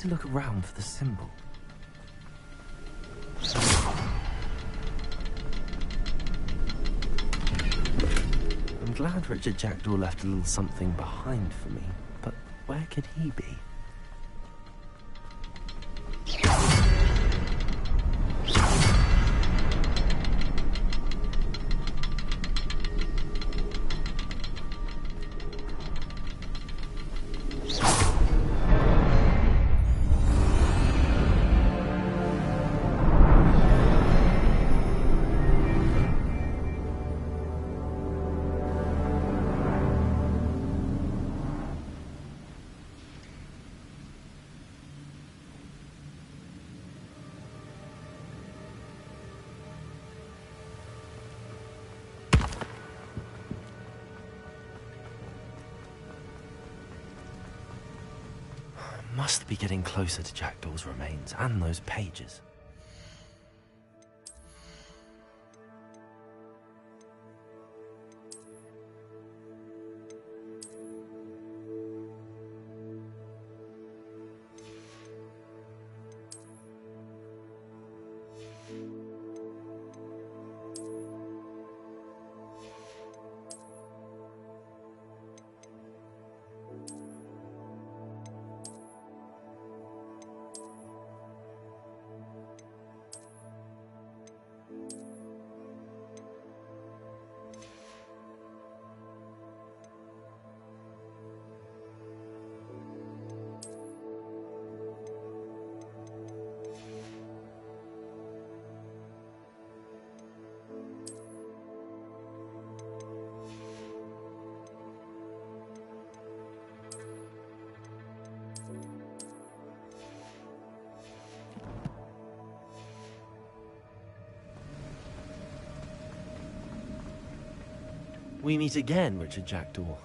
to look around for the symbol. I'm glad Richard Jackdaw left a little something behind for me, but where could he be? Must be getting closer to Jackdaw's remains and those pages. We meet again, Richard Jackdaw.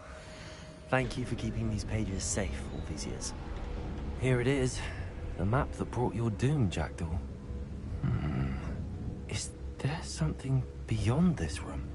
Thank you for keeping these pages safe all these years. Here it is, the map that brought your doom, Jackdaw. Is there something beyond this room?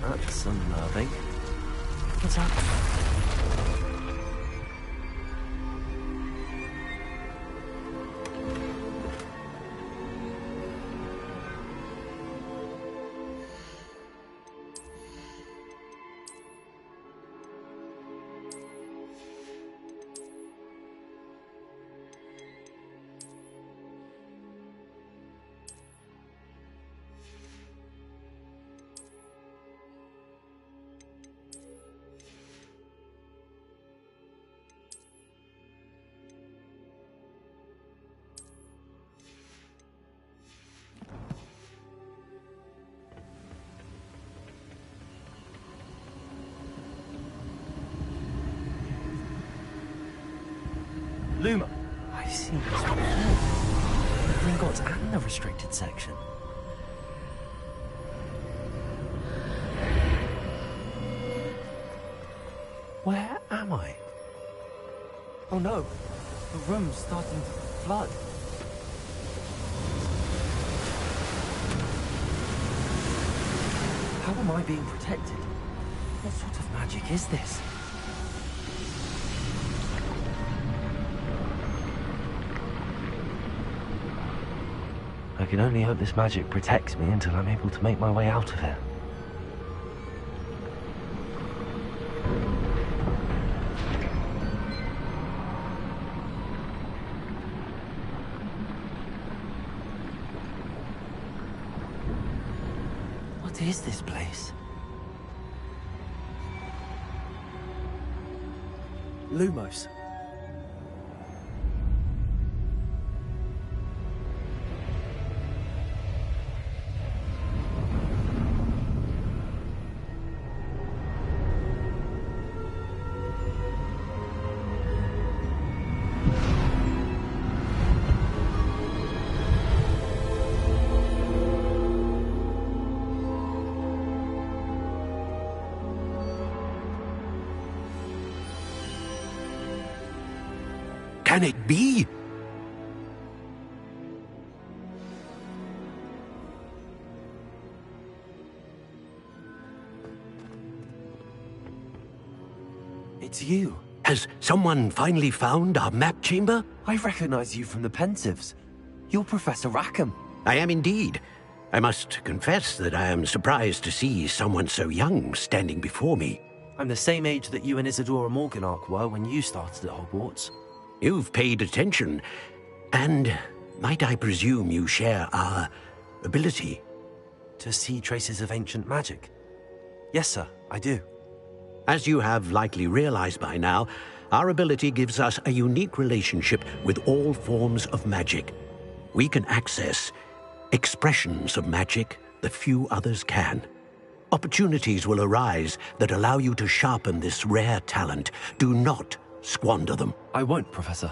That's unnerving. What's happening? Luma. I've seen this before. The Gringotts and the restricted section. Where am I? Oh no, the room's starting to flood. How am I being protected? What sort of magic is this? I can only hope this magic protects me until I'm able to make my way out of here. What is this place? Lumos. Can it be? It's you. Has someone finally found our map chamber? I recognize you from the Pensieves. You're Professor Rackham. I am indeed. I must confess that I am surprised to see someone so young standing before me. I'm the same age that you and Isadora Morganach were when you started at Hogwarts. You've paid attention, and might I presume you share our ability? To see traces of ancient magic? Yes, sir, I do. As you have likely realized by now, our ability gives us a unique relationship with all forms of magic. We can access expressions of magic that few others can. Opportunities will arise that allow you to sharpen this rare talent. Do not squander them. I won't, Professor.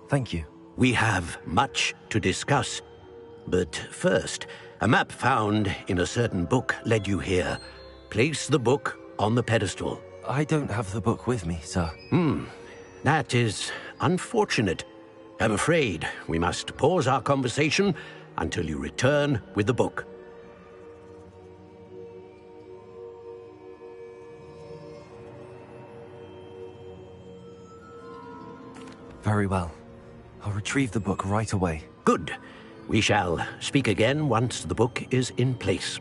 Thank you. We have much to discuss. But first, a map found in a certain book led you here. Place the book on the pedestal. I don't have the book with me, sir. That is unfortunate. I'm afraid we must pause our conversation until you return with the book. Very well. I'll retrieve the book right away. Good. We shall speak again once the book is in place.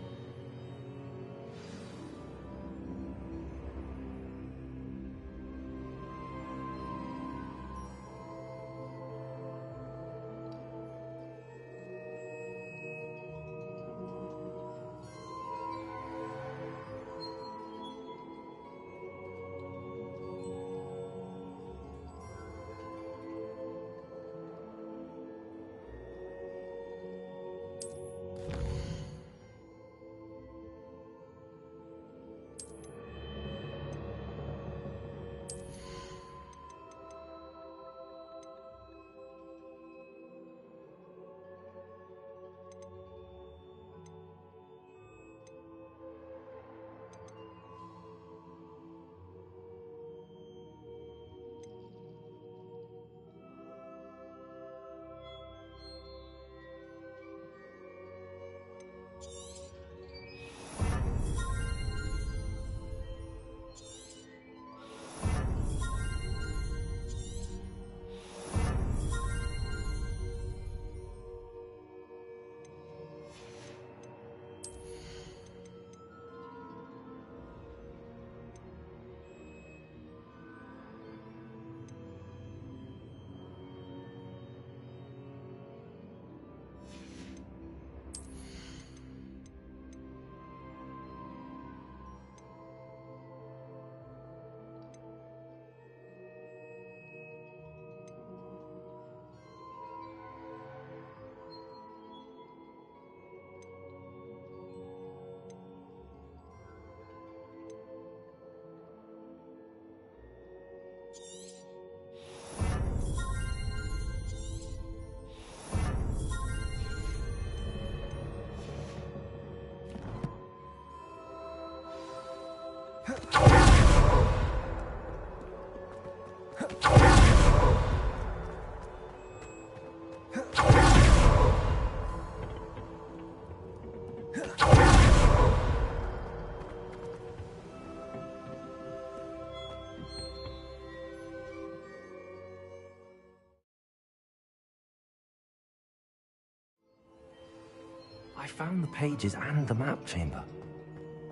I found the pages and the map chamber.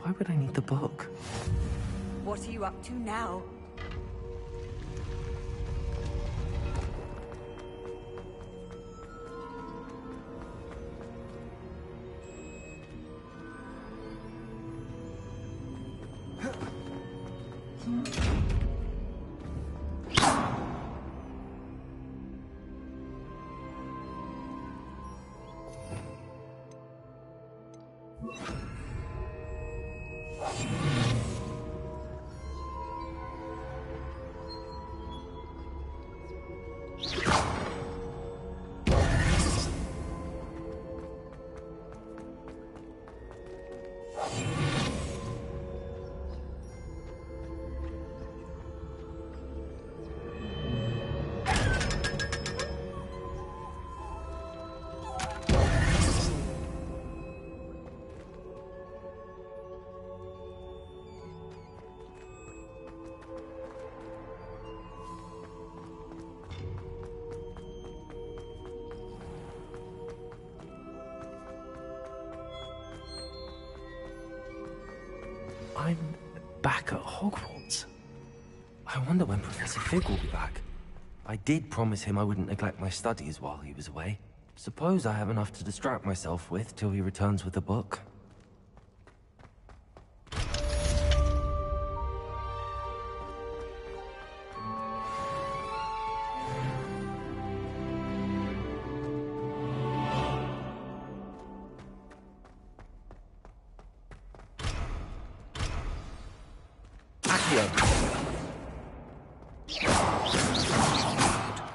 Why would I need the book? What are you up to now? I'm back at Hogwarts. I wonder when Professor Fig will be back. I did promise him I wouldn't neglect my studies while he was away. Suppose I have enough to distract myself with till he returns with the book.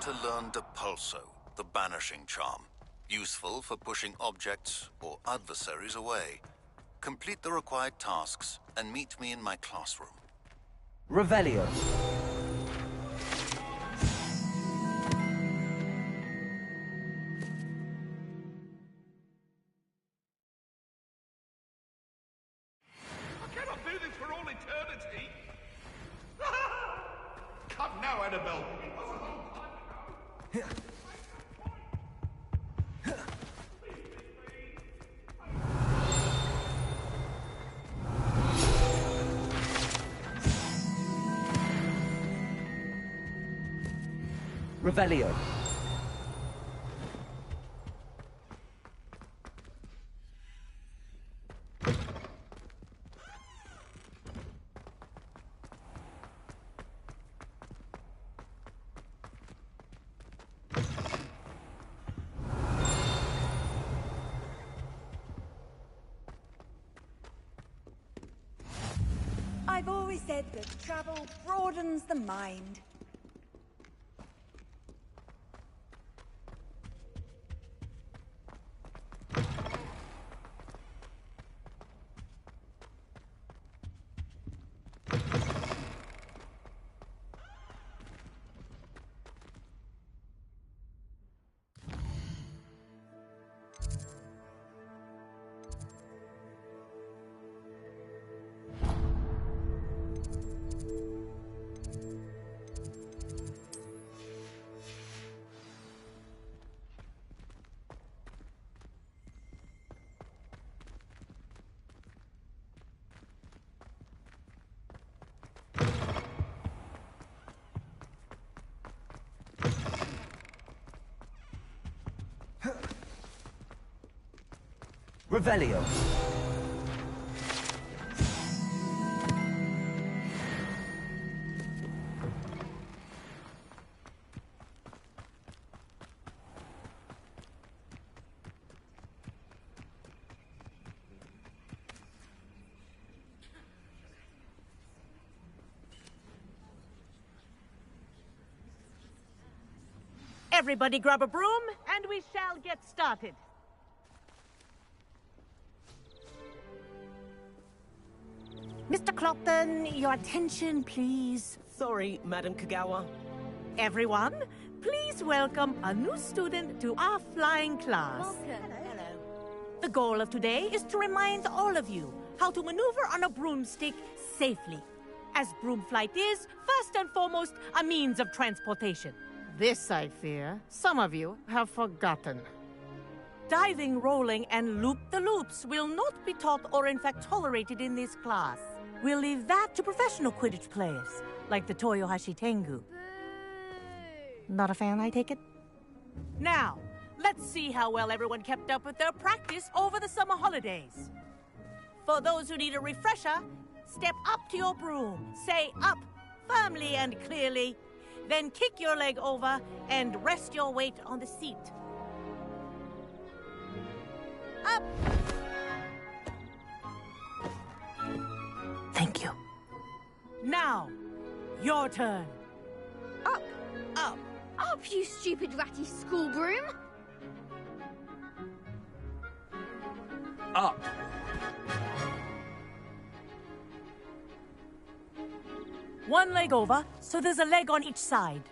To learn Depulso, the banishing charm. Useful for pushing objects or adversaries away. Complete the required tasks and meet me in my classroom. Revelio. I cannot do this for all eternity. Come now, Annabelle. It was a long time ago. Revelio. I've always said that travel broadens the mind. Revelio. Everybody grab a broom, and we shall get started. Mr. Clopton, your attention, please. Sorry, Madam Kagawa. Everyone, please welcome a new student to our flying class. Hello. The goal of today is to remind all of you how to maneuver on a broomstick safely, as broom flight is, first and foremost, a means of transportation. This, I fear, some of you have forgotten. Diving, rolling, and loop-the-loops will not be taught or in fact tolerated in this class. We'll leave that to professional Quidditch players, like the Toyohashi Tengu. Not a fan, I take it? Now, let's see how well everyone kept up with their practice over the summer holidays. For those who need a refresher, step up to your broom, say up firmly and clearly, then kick your leg over and rest your weight on the seat. Up! Thank you. Now, your turn. Up! Up! Up, you stupid ratty school broom! Up! One leg over, so there's a leg on each side.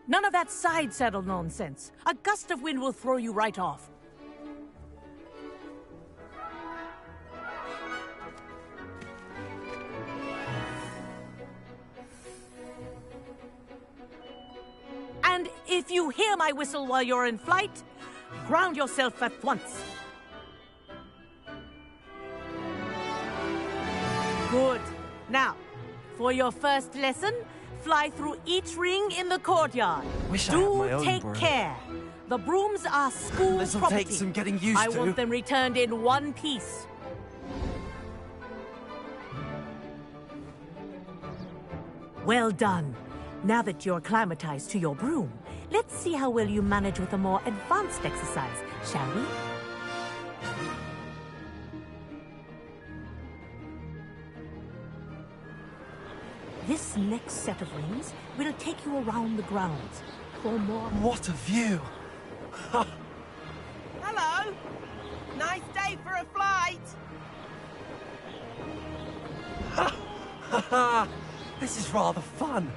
None of that side saddle nonsense. A gust of wind will throw you right off. And if you hear my whistle while you're in flight, ground yourself at once. Good. Now, for your first lesson, fly through each ring in the courtyard. Wish I had my own take broom. care. The brooms are school This'll property. take some getting used I to. want them returned in one piece. Well done. Now that you're acclimatized to your broom, let's see how well you manage with a more advanced exercise, shall we? This next set of rings will take you around the grounds for more... What a view! Hello! Nice day for a flight! This is rather fun.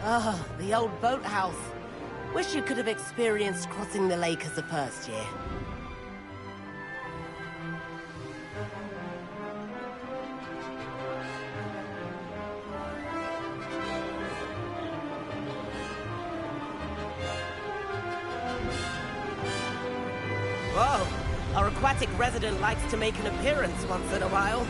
Ah, the old boathouse. Wish you could have experienced crossing the lake as a first year. Whoa! Our aquatic resident likes to make an appearance once in a while.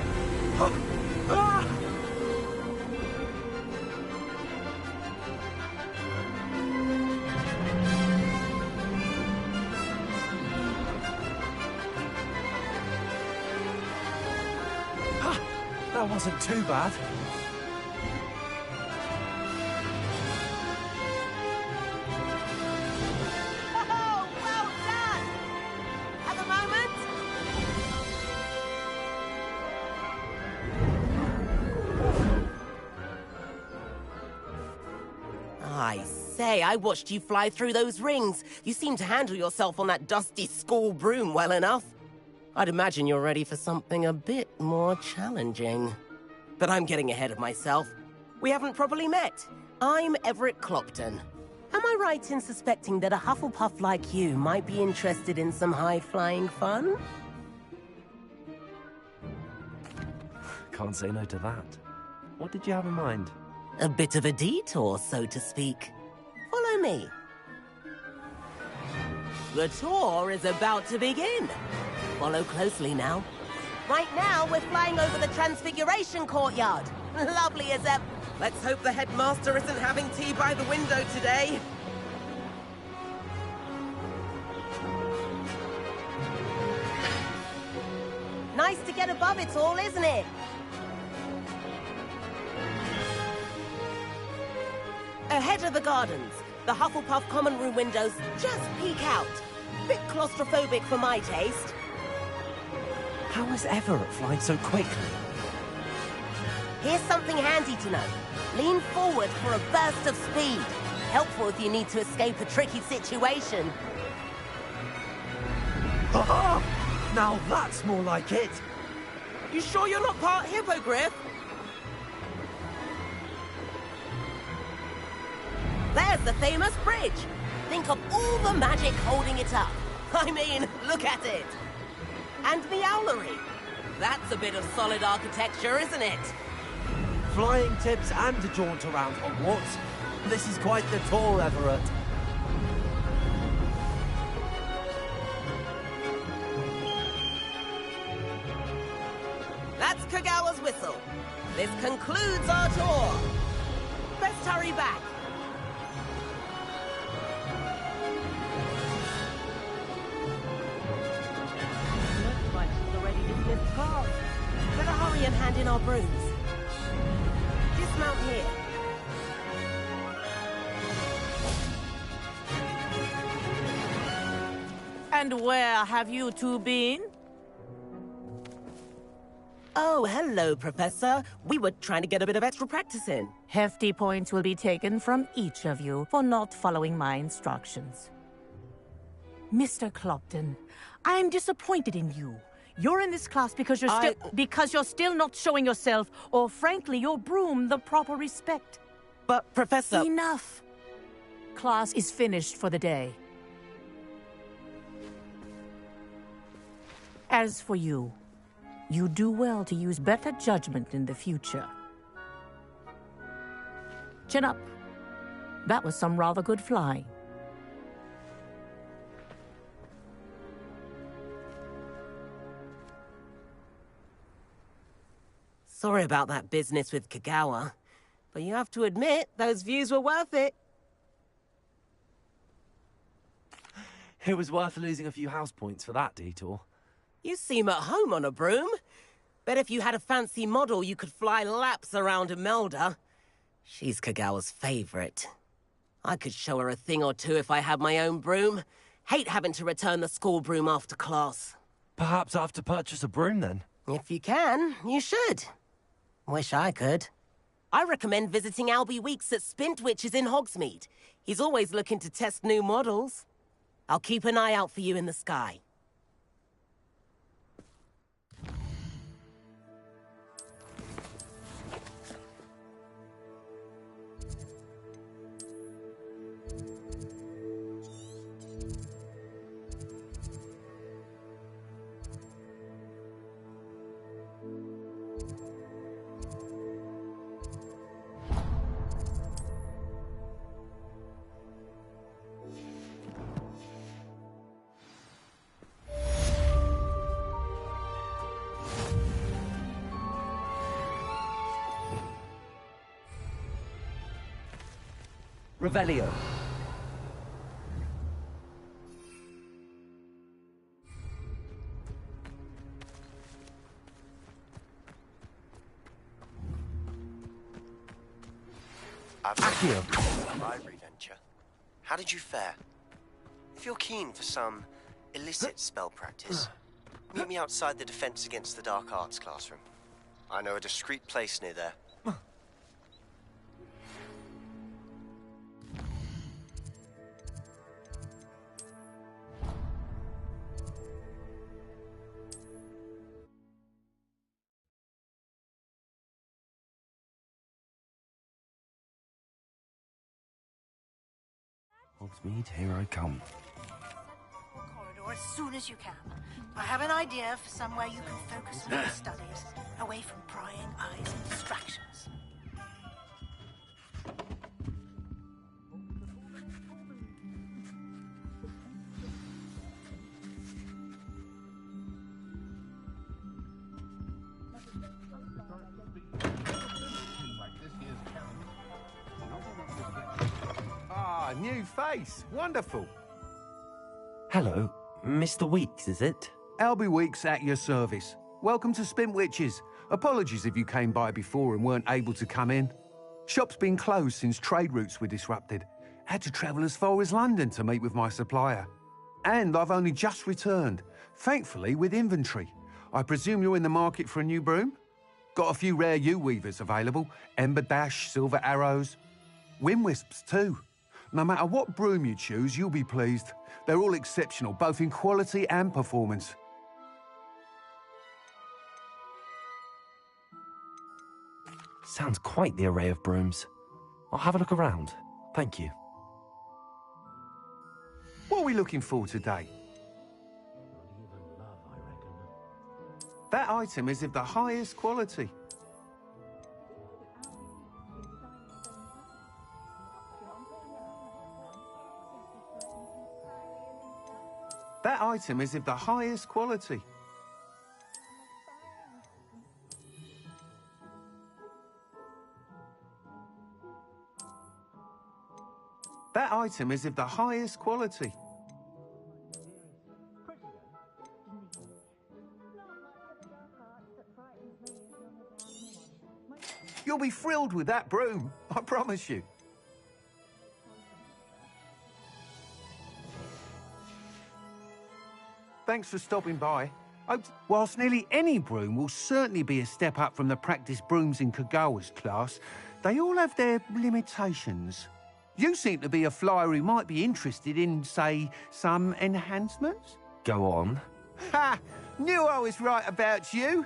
That wasn't too bad. Oh, well done! At the moment... I say, I watched you fly through those rings. You seem to handle yourself on that dusty school broom well enough. I'd imagine you're ready for something a bit more challenging. But I'm getting ahead of myself. We haven't properly met. I'm Everett Clopton. Am I right in suspecting that a Hufflepuff like you might be interested in some high-flying fun? Can't say no to that. What did you have in mind? A bit of a detour, so to speak. Follow me. The tour is about to begin. Follow closely now. Right now, we're flying over the Transfiguration Courtyard. Lovely as ever. Let's hope the headmaster isn't having tea by the window today. Nice to get above it all, isn't it? Ahead of the gardens, the Hufflepuff common room windows just peek out. Bit claustrophobic for my taste. How is Everett flying so quickly? Here's something handy to know. Lean forward for a burst of speed. Helpful if you need to escape a tricky situation. Now that's more like it. You sure you're not part hippogriff? There's the famous bridge. Think of all the magic holding it up. I mean, look at it. And the owlery. That's a bit of solid architecture, isn't it? Flying tips and a jaunt around Hogwarts. This is quite the tour, Everett. That's Kagawa's whistle. This concludes our tour. Best hurry back. Looks like she's already dismissed class. Better hurry and hand in our brooms. Dismount here. And where have you two been? Oh, hello, Professor. We were trying to get a bit of extra practice in. Hefty points will be taken from each of you for not following my instructions. Mr. Clopton, I'm disappointed in you. You're in this class because you're still not showing yourself, or frankly, your broom, the proper respect. But, Professor... Enough. Class is finished for the day. As for you, you do well to use better judgment in the future. Chin up. That was some rather good flying. Sorry about that business with Kagawa, but you have to admit, those views were worth it. It was worth losing a few house points for that detour. You seem at home on a broom. Bet if you had a fancy model, you could fly laps around Imelda. She's Kagawa's favorite. I could show her a thing or two if I had my own broom. Hate having to return the school broom after class. Perhaps I have to purchase a broom then? If you can, you should. Wish I could. I recommend visiting Albie Weeks at Spintwitches in Hogsmeade. He's always looking to test new models. I'll keep an eye out for you in the sky. Revelio. Accio. Library venture. How did you fare? If you're keen for some illicit spell practice, meet me outside the Defense Against the Dark Arts classroom. I know a discreet place near there. Hogsmeade, here I come. Corridor as soon as you can. I have an idea for somewhere you can focus on your studies, away from prying eyes and distractions. New face. Wonderful. Hello, Mr. Weeks, is it? Albie Weeks at your service. Welcome to Spintwitches. Apologies if you came by before and weren't able to come in. Shop's been closed since trade routes were disrupted. Had to travel as far as London to meet with my supplier. And I've only just returned, thankfully with inventory. I presume you're in the market for a new broom? Got a few rare U-weavers available. Ember Dash, Silver Arrows. Wind Wisps too. No matter what broom you choose, you'll be pleased. They're all exceptional, both in quality and performance. Sounds quite the array of brooms. I'll have a look around. Thank you. What are we looking for today? That item is of the highest quality. item is of the highest quality. That item is of the highest quality. You'll be thrilled with that broom, I promise you. Thanks for stopping by. Whilst nearly any broom will certainly be a step up from the practice brooms in Kagawa's class, they all have their limitations. You seem to be a flyer who might be interested in, say, some enhancements? Go on. Ha! Knew I was right about you.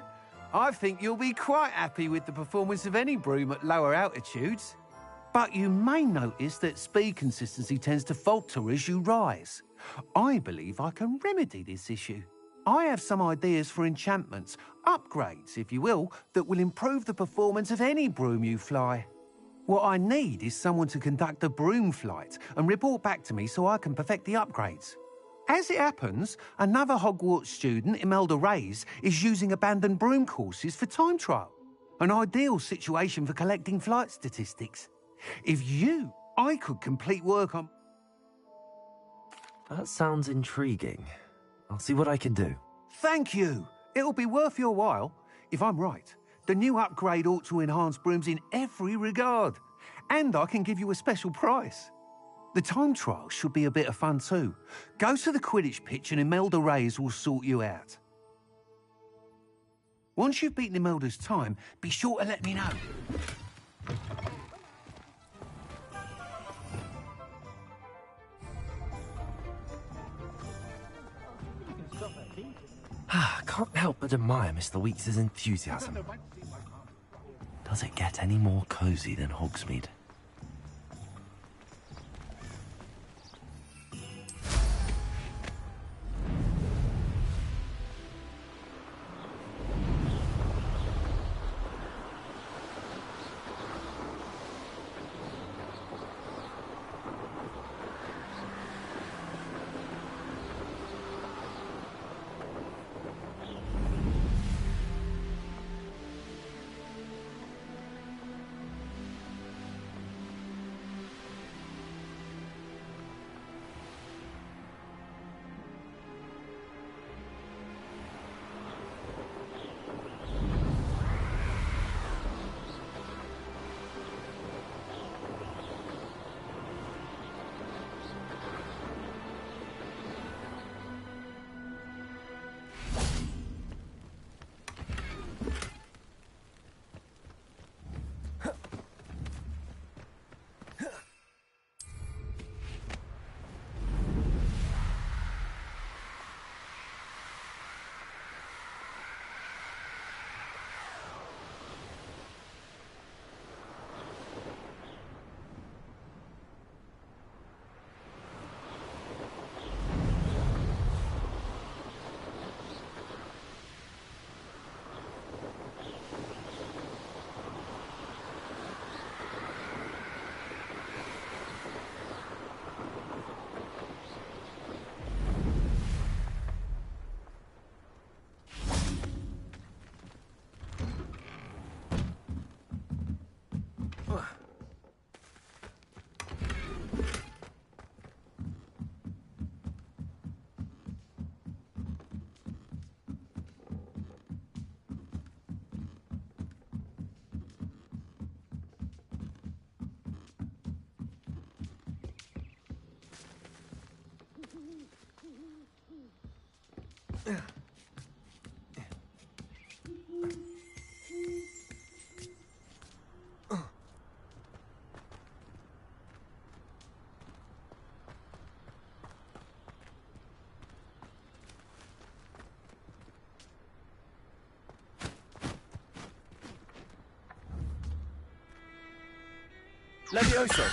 I think you'll be quite happy with the performance of any broom at lower altitudes. But you may notice that speed consistency tends to falter as you rise. I believe I can remedy this issue. I have some ideas for enchantments, upgrades, if you will, that will improve the performance of any broom you fly. What I need is someone to conduct a broom flight and report back to me so I can perfect the upgrades. As it happens, another Hogwarts student, Imelda Reyes, is using abandoned broom courses for time trial. An ideal situation for collecting flight statistics. I could complete work on... That sounds intriguing. I'll see what I can do. Thank you. It'll be worth your while. If I'm right, the new upgrade ought to enhance brooms in every regard. And I can give you a special price. The time trial should be a bit of fun too. Go to the Quidditch pitch and Imelda Reyes will sort you out. Once you've beaten Imelda's time, be sure to let me know. I can't help but admire Mr. Weeks' enthusiasm. Does it get any more cozy than Hogsmeade? Levioso!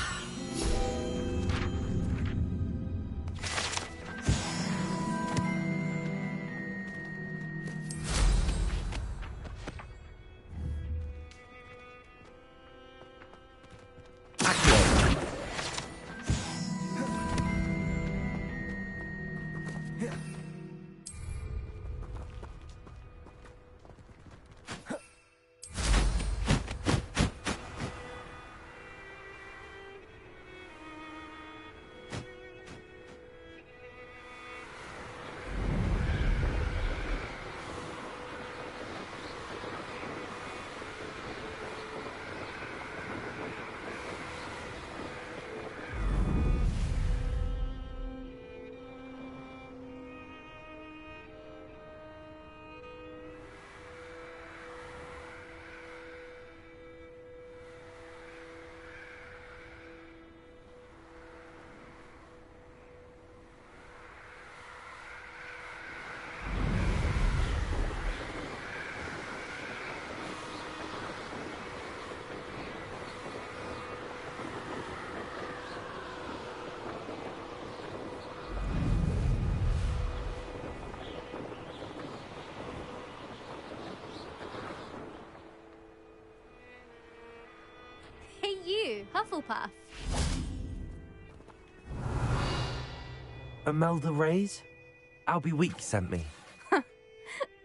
Hufflepuff. Imelda Reyes? Albie Week sent me.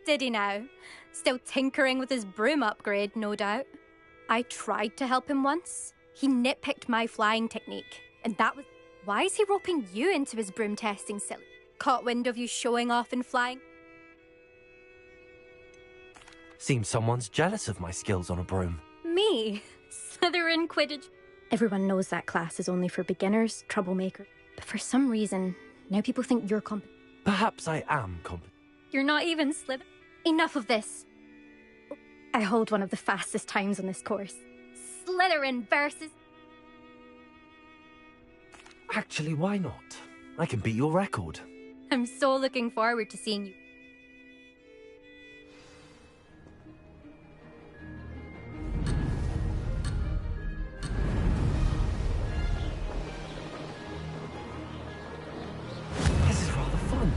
Did he now? Still tinkering with his broom upgrade, no doubt. I tried to help him once. He nitpicked my flying technique, and that was... Why is he roping you into his broom testing, silly? Caught wind of you showing off and flying? Seems someone's jealous of my skills on a broom. Me? Slytherin Quidditch? Everyone knows that class is only for beginners, troublemakers. But for some reason, now people think you're competent. Perhaps I am competent. You're not even Slytherin. Enough of this. I hold one of the fastest times on this course. Slytherin versus... Actually, why not? I can beat your record. I'm so looking forward to seeing you. This is rather fun.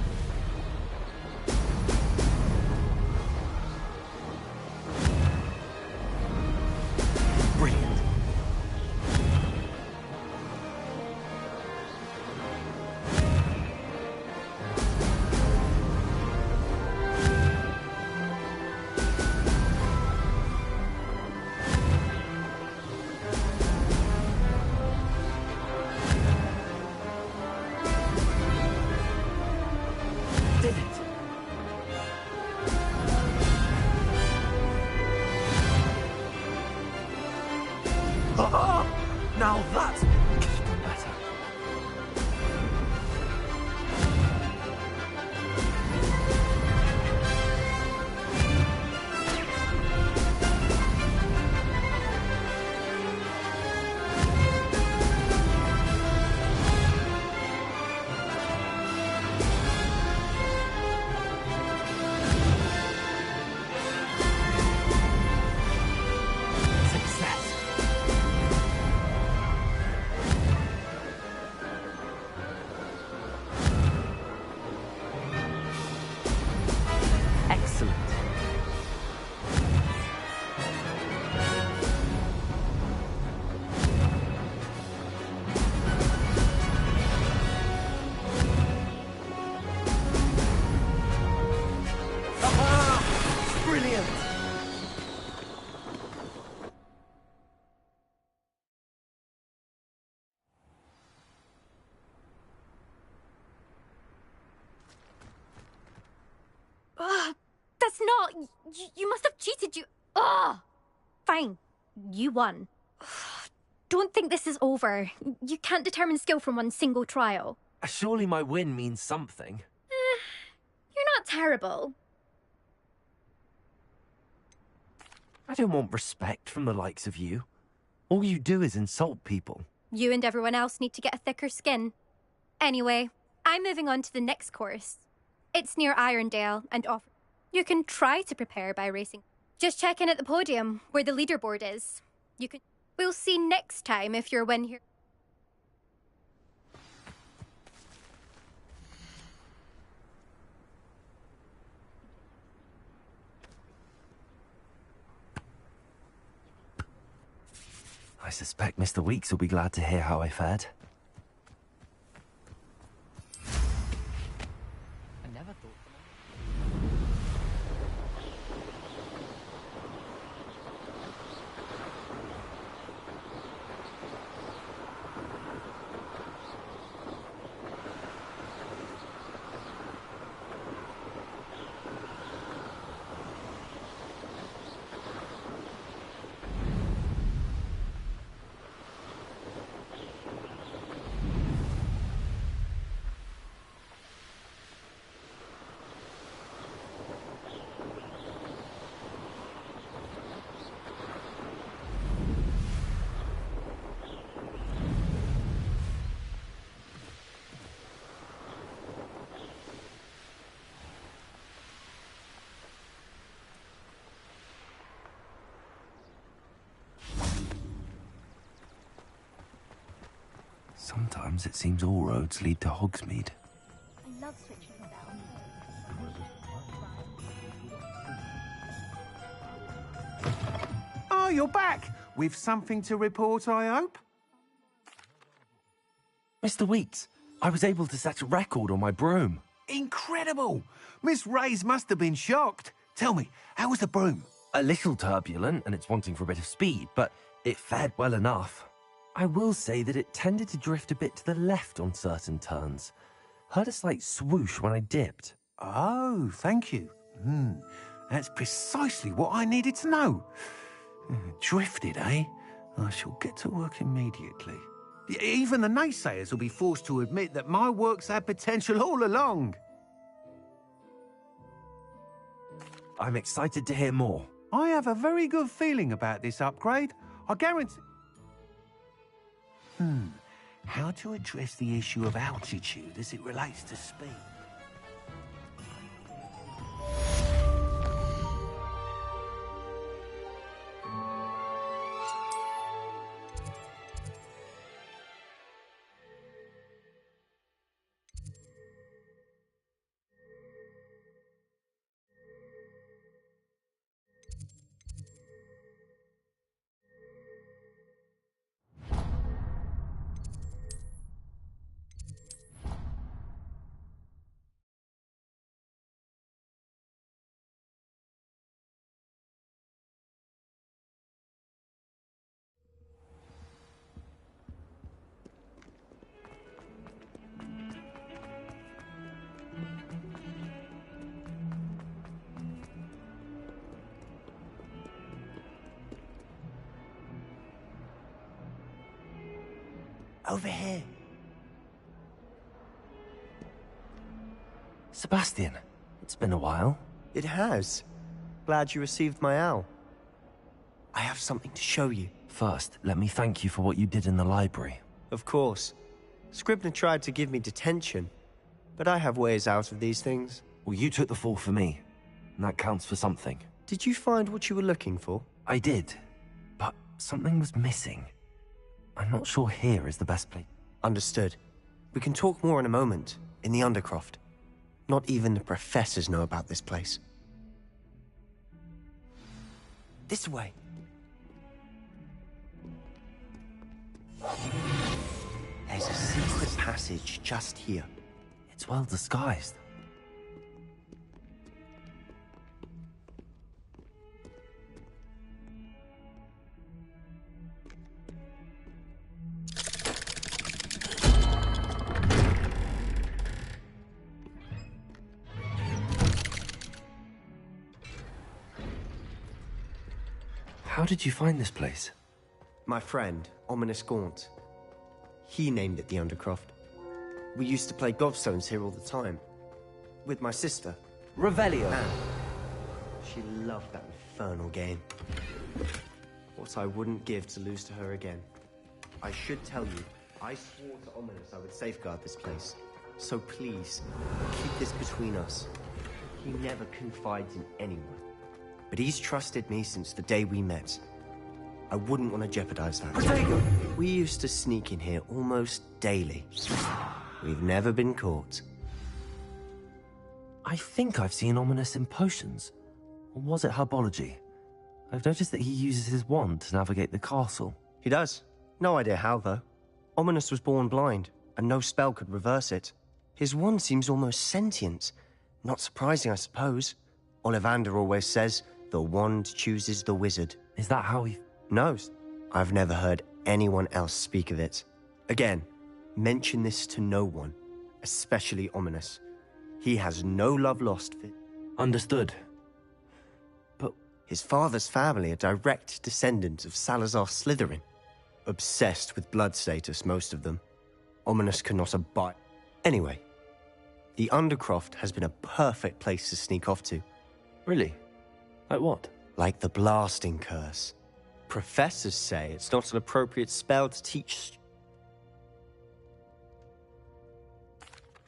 Brilliant. Did it? Ah! Now that's even better. Success. Excellent. Ah! Brilliant! Ugh, that's not... You must have cheated, you... Ugh! Fine. You won. Don't think this is over. You can't determine skill from one single trial. Surely my win means something. You're not terrible. I don't want respect from the likes of you. All you do is insult people. You and everyone else need to get a thicker skin. Anyway, I'm moving on to the next course. It's near Irondale and off. You can try to prepare by racing. Just check in at the podium, where the leaderboard is. You can... We'll see next time if your win here... I suspect Mr. Weeks will be glad to hear how I fared. I never thought... Sometimes it seems all roads lead to Hogsmeade. I love switching the bell. Oh, you're back! With something to report, I hope? Mr. Weeks, I was able to set a record on my broom. Incredible! Miss Reyes must have been shocked. Tell me, how was the broom? A little turbulent, and it's wanting for a bit of speed, but it fared well enough. I will say that it tended to drift a bit to the left on certain turns. Heard a slight swoosh when I dipped. Oh, thank you. That's precisely what I needed to know. Drifted, eh? I shall get to work immediately. Even the naysayers will be forced to admit that my work's had potential all along. I'm excited to hear more. I have a very good feeling about this upgrade. I guarantee... How to address the issue of altitude as it relates to speed? Over here. Sebastian, it's been a while. It has. Glad you received my owl. I have something to show you. First, let me thank you for what you did in the library. Of course. Scribner tried to give me detention, but I have ways out of these things. Well, you took the fall for me, and that counts for something. Did you find what you were looking for? I did, but something was missing. I'm not sure here is the best place. Understood. We can talk more in a moment, in the Undercroft. Not even the professors know about this place. This way. There's a secret passage just here. It's well disguised. How did you find this place? My friend, Ominous Gaunt. He named it the Undercroft. We used to play gobstones here all the time. With my sister. Revelio. Anne. She loved that infernal game. What I wouldn't give to lose to her again. I should tell you, I swore to Ominous I would safeguard this place. So please, keep this between us. He never confides in anyone. But he's trusted me since the day we met. I wouldn't want to jeopardize that. Protego! We used to sneak in here almost daily. We've never been caught. I think I've seen Ominous in potions. Or was it herbology? I've noticed that he uses his wand to navigate the castle. He does. No idea how, though. Ominous was born blind, and no spell could reverse it. His wand seems almost sentient. Not surprising, I suppose. Ollivander always says, the wand chooses the wizard. Is that how he... No, I've never heard anyone else speak of it. Again, mention this to no one, especially Ominous. He has no love lost for... Understood. But... His father's family are direct descendants of Salazar Slytherin. Obsessed with blood status, most of them. Ominous cannot abide... Anyway, the Undercroft has been a perfect place to sneak off to. Really? Like what? Like the blasting curse. Professors say it's not an appropriate spell to teach...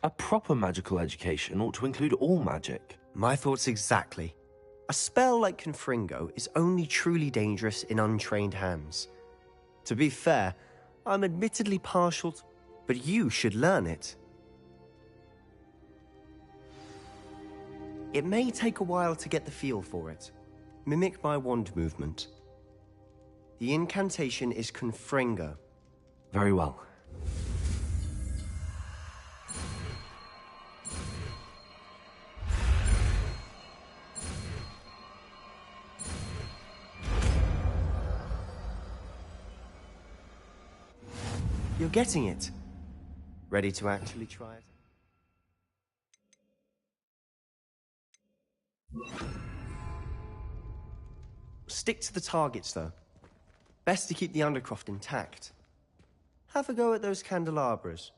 A proper magical education ought to include all magic. My thoughts exactly. A spell like Confringo is only truly dangerous in untrained hands. To be fair, I'm admittedly partial to... But you should learn it. It may take a while to get the feel for it. Mimic my wand movement. The incantation is Confringo. Very well. You're getting it. Ready to actually try it? Stick to the targets, though. Best to keep the Undercroft intact. Have a go at those candelabras.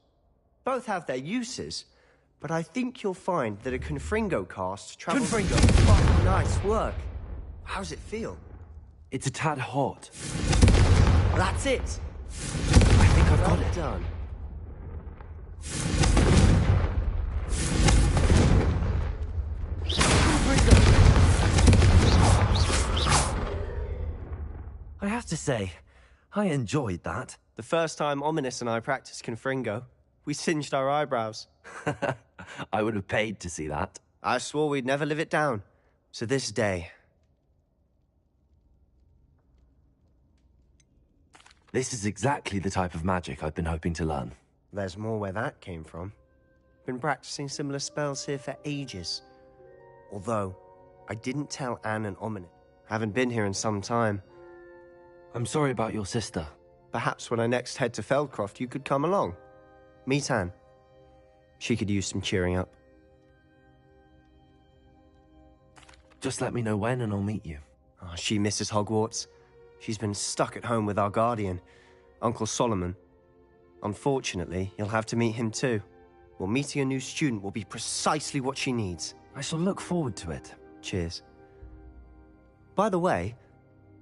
Both have their uses, but I think you'll find that a Confringo cast travels... Confringo! Oh, nice work. How's it feel? It's a tad hot. That's it! I think I've got it. Done. I have to say, I enjoyed that. The first time Ominous and I practiced Confringo, we singed our eyebrows. I would have paid to see that. I swore we'd never live it down. So this day... This is exactly the type of magic I've been hoping to learn. There's more where that came from. Been practicing similar spells here for ages. Although, I didn't tell Anne and Ominous. Haven't been here in some time. I'm sorry about your sister. Perhaps when I next head to Feldcroft, you could come along. Meet Anne. She could use some cheering up. Just let me know when and I'll meet you. Oh, she misses Hogwarts. She's been stuck at home with our guardian, Uncle Solomon. Unfortunately, you'll have to meet him too. Well, meeting a new student will be precisely what she needs. I shall look forward to it. Cheers. By the way,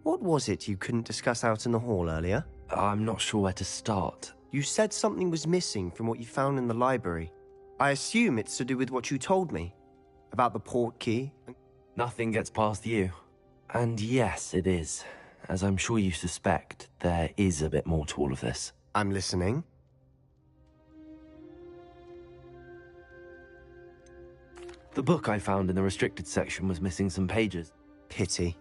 what was it you couldn't discuss out in the hall earlier? I'm not sure where to start. You said something was missing from what you found in the library. I assume it's to do with what you told me. About the port key? Nothing gets past you. And yes, it is. As I'm sure you suspect, there is a bit more to all of this. I'm listening. The book I found in the restricted section was missing some pages. Pity.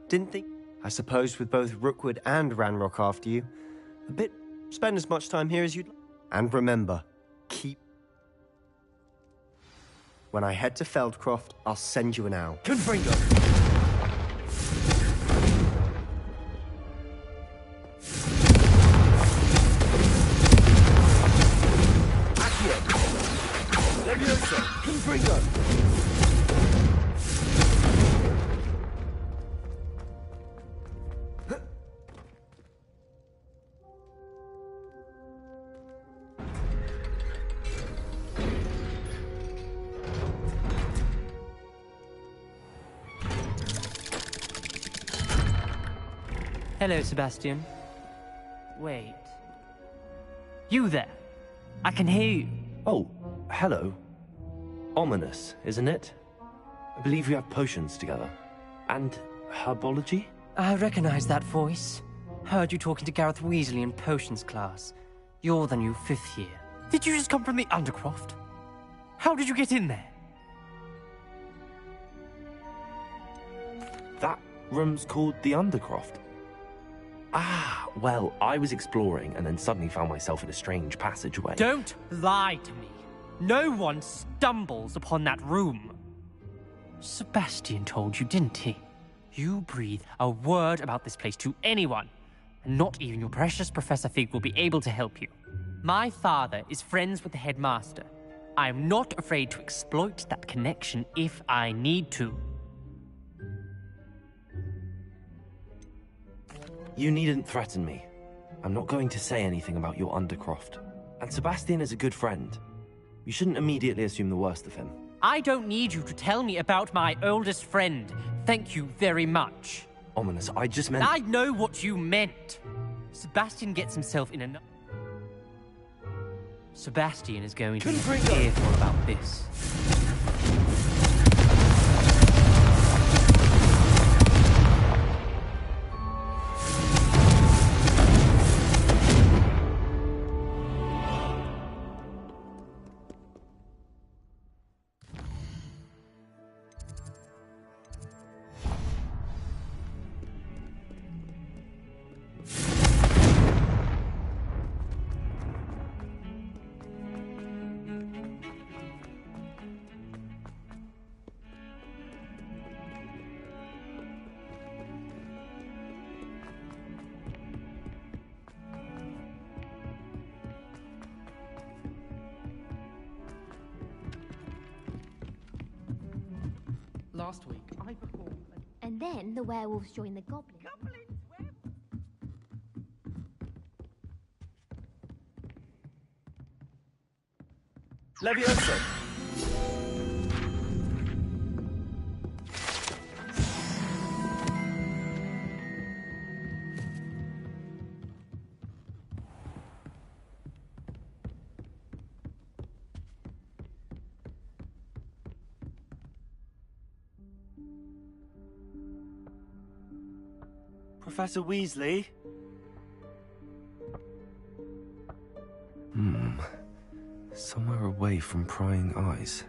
Didn't think... I suppose with both Rookwood and Ranrock after you, spend as much time here as you'd... And remember, keep... When I head to Feldcroft, I'll send you an owl. Confringo! Levioso! Confringo! Hello, Sebastian. Wait. You there? I can hear you. Oh, hello. Ominous, isn't it? I believe we have potions together. And herbology? I recognize that voice. Heard you talking to Gareth Weasley in potions class. You're the new 5th year. Did you just come from the Undercroft? How did you get in there? That room's called the Undercroft. Ah, well, I was exploring and then suddenly found myself in a strange passageway. Don't lie to me. No one stumbles upon that room. Sebastian told you, didn't he? You breathe a word about this place to anyone, and not even your precious Professor Fig will be able to help you. My father is friends with the headmaster. I am not afraid to exploit that connection if I need to. You needn't threaten me. I'm not going to say anything about your Undercroft. And Sebastian is a good friend. You shouldn't immediately assume the worst of him. I don't need you to tell me about my oldest friend. Thank you very much. Ominous, I just meant... I know what you meant. Sebastian gets himself in a... Sebastian is going to be careful about this. last week, I performed. And then the werewolves join the goblins. Levioso! Professor Weasley? Somewhere away from prying eyes.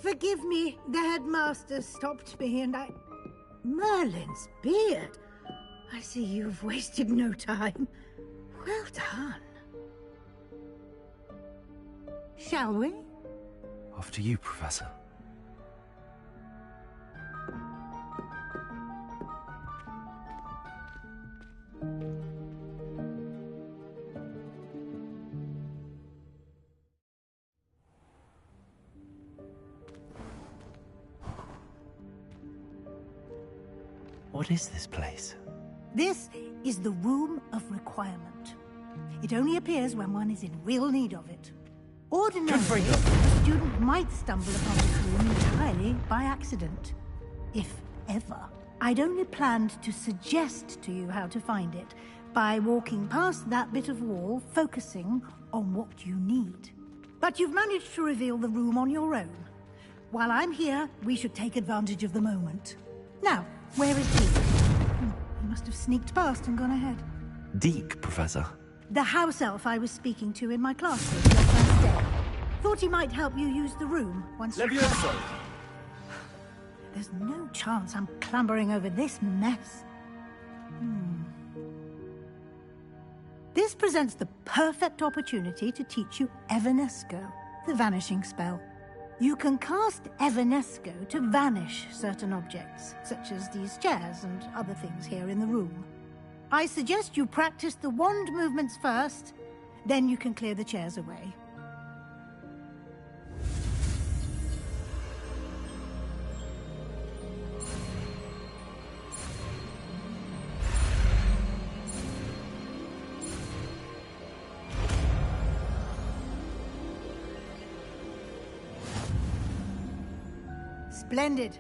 Forgive me, the headmaster stopped me and I... Merlin's beard! I see you've wasted no time. Well done. Shall we? After you, Professor. What is this place? This is the Room of Requirement. It only appears when one is in real need of it. Ordinarily, a student might stumble upon this room entirely by accident. If ever. I'd only planned to suggest to you how to find it by walking past that bit of wall, focusing on what you need. But you've managed to reveal the room on your own. While I'm here, we should take advantage of the moment. Now, where is Deke? He must have sneaked past and gone ahead. Deke, Professor. The house elf I was speaking to in my classroom your first day. Thought he might help you use the room once you... Levioso! There's no chance I'm clambering over this mess. This presents the perfect opportunity to teach you Evanesco, the vanishing spell. You can cast Evanesco to vanish certain objects, such as these chairs and other things here in the room. I suggest you practice the wand movements first, then you can clear the chairs away. Splendid.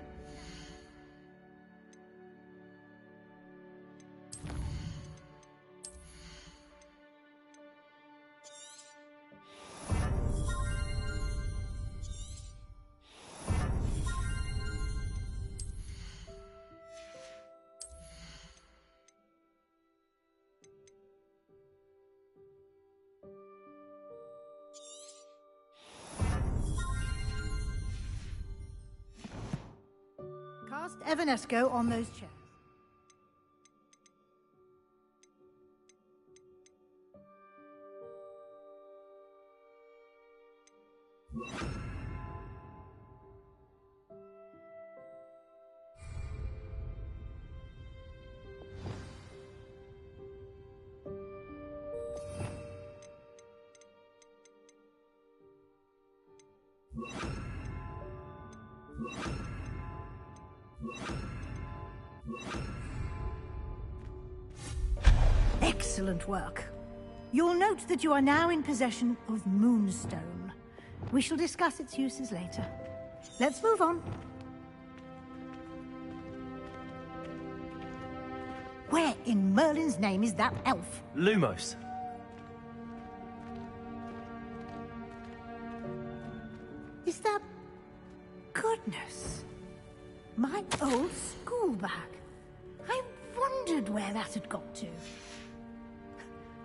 Cast Evanesco on those chairs. Excellent work. You'll note that you are now in possession of Moonstone. We shall discuss its uses later. Let's move on. Where in Merlin's name is that elf? Lumos. Is that... Goodness. My old school bag. I wondered where that had got to.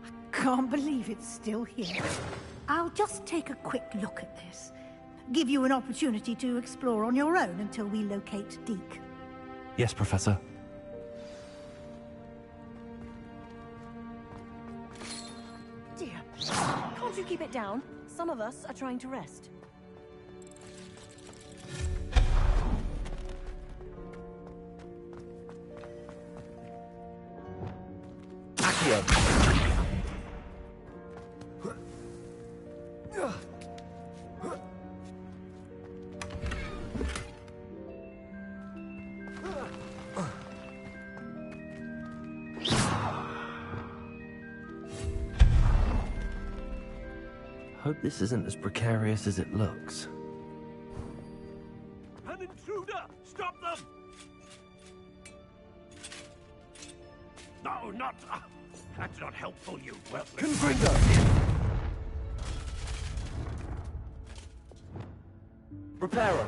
I can't believe it's still here. I'll just take a quick look at this. Give you an opportunity to explore on your own until we locate Deke. Yes, Professor. Dear, can't you keep it down. Some of us are trying to rest. Hope this isn't as precarious as it looks. An intruder! Stop them! No, not... that's not helpful, you worthless... Confringo! Reparo!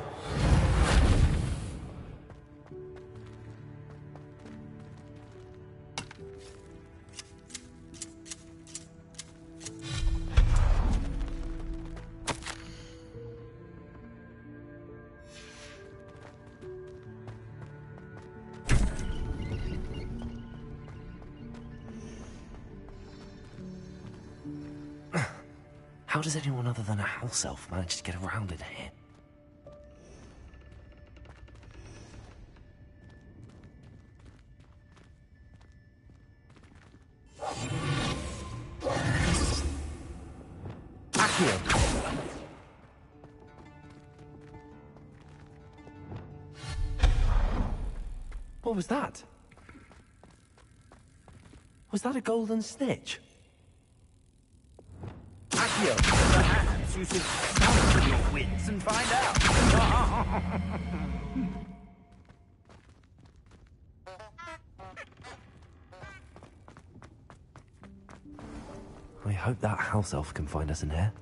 How does anyone other than a house elf manage to get around in here? What was that? Was that a golden snitch? Accio, perhaps you should summon your wits and find out. I hope that house elf can find us in here.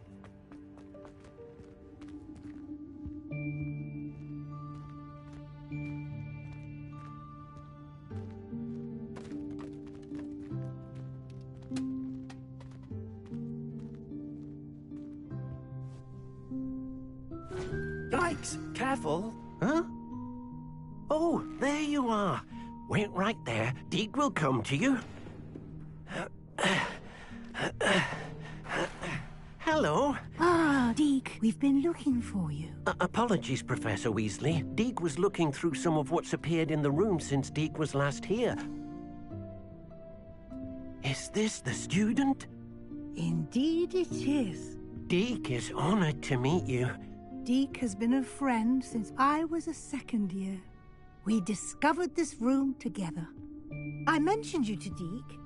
Yikes! Careful! Huh? Oh, there you are. Wait right there. Deke will come to you. Hello. Ah, Deke, we've been looking for you. Apologies, Professor Weasley. Deke was looking through some of what's appeared in the room since Deke was last here. Is this the student? Indeed it is. Deke is honored to meet you. Deke has been a friend since I was a second year. We discovered this room together. I mentioned you to Deke.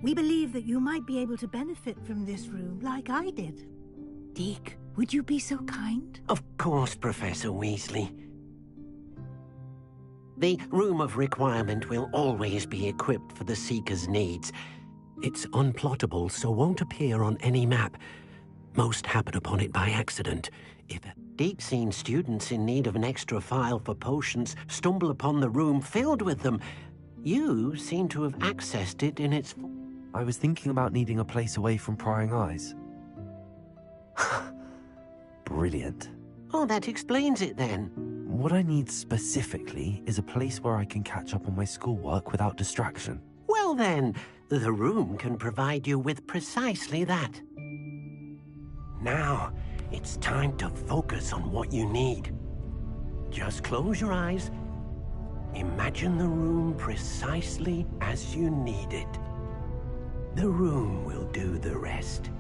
We believe that you might be able to benefit from this room like I did. Deke, would you be so kind? Of course, Professor Weasley. The Room of Requirement will always be equipped for the Seeker's needs. It's unplottable, so won't appear on any map. Most happen upon it by accident. If deep-seen students in need of an extra file for potions stumble upon the room filled with them, you seem to have accessed it in its... I was thinking about needing a place away from prying eyes. Brilliant. Oh, that explains it then. What I need specifically is a place where I can catch up on my schoolwork without distraction. Well then, the room can provide you with precisely that. Now, it's time to focus on what you need. Just close your eyes. Imagine the room precisely as you need it. The room will do the rest.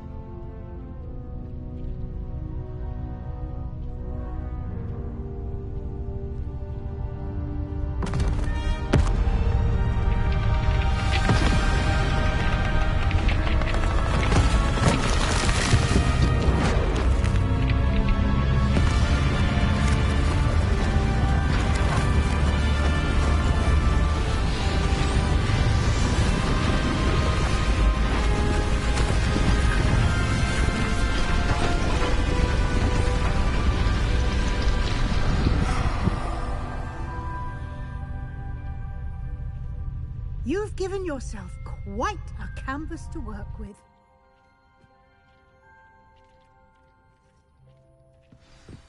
You've given yourself quite a canvas to work with.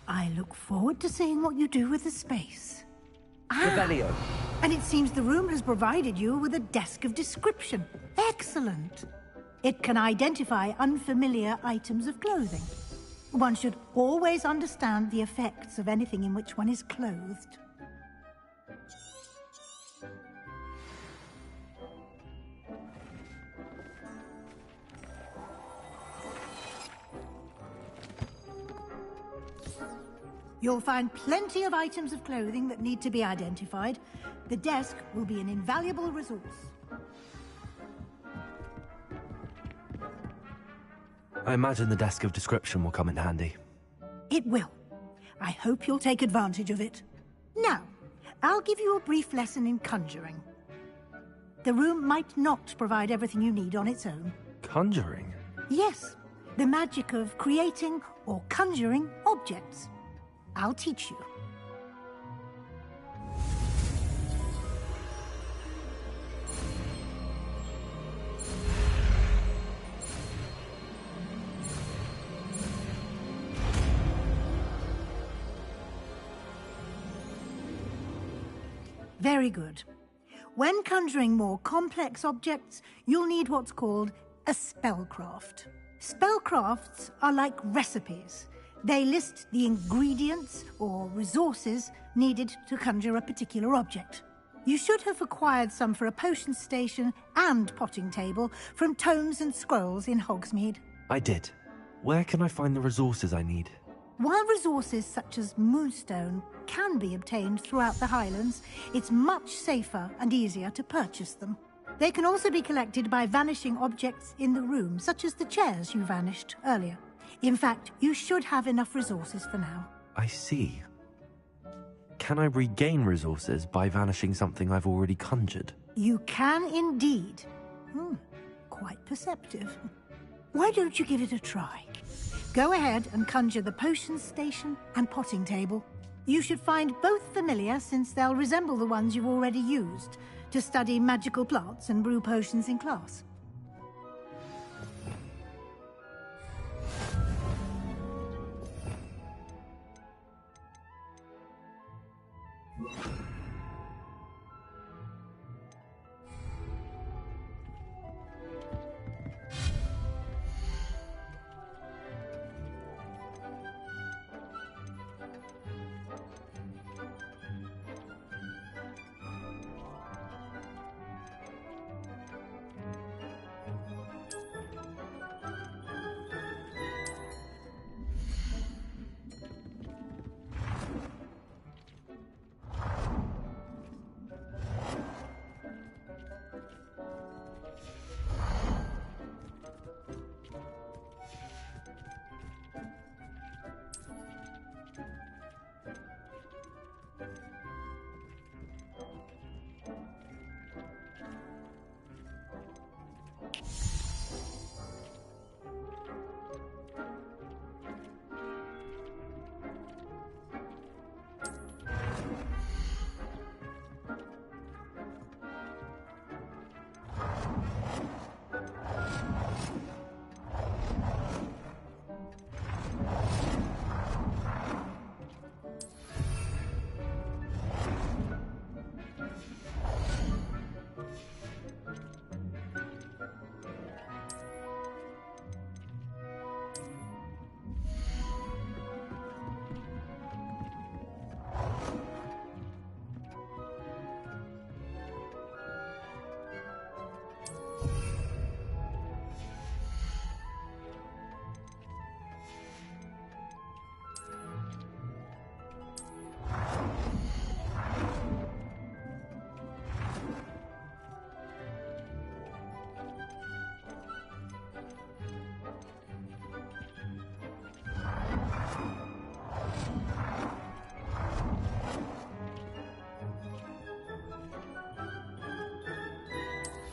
I look forward to seeing what you do with the space. Revelio. And it seems the room has provided you with a desk of description. Excellent. It can identify unfamiliar items of clothing. One should always understand the effects of anything in which one is clothed. You'll find plenty of items of clothing that need to be identified. The desk will be an invaluable resource. I imagine the desk of description will come in handy. It will. I hope you'll take advantage of it. Now, I'll give you a brief lesson in conjuring. The room might not provide everything you need on its own. Conjuring? Yes, the magic of creating or conjuring objects. I'll teach you. Very good. When conjuring more complex objects, you'll need what's called a spellcraft. Spellcrafts are like recipes. They list the ingredients or resources needed to conjure a particular object. You should have acquired some for a potion station and potting table from tomes and scrolls in Hogsmeade. I did. Where can I find the resources I need? While resources such as moonstone can be obtained throughout the Highlands, it's much safer and easier to purchase them. They can also be collected by vanishing objects in the room, such as the chairs you vanished earlier. In fact, you should have enough resources for now. I see. Can I regain resources by vanishing something I've already conjured? You can indeed. Quite perceptive. Why don't you give it a try? Go ahead and conjure the potion station and potting table. You should find both familiar, since they'll resemble the ones you've already used to study magical plants and brew potions in class.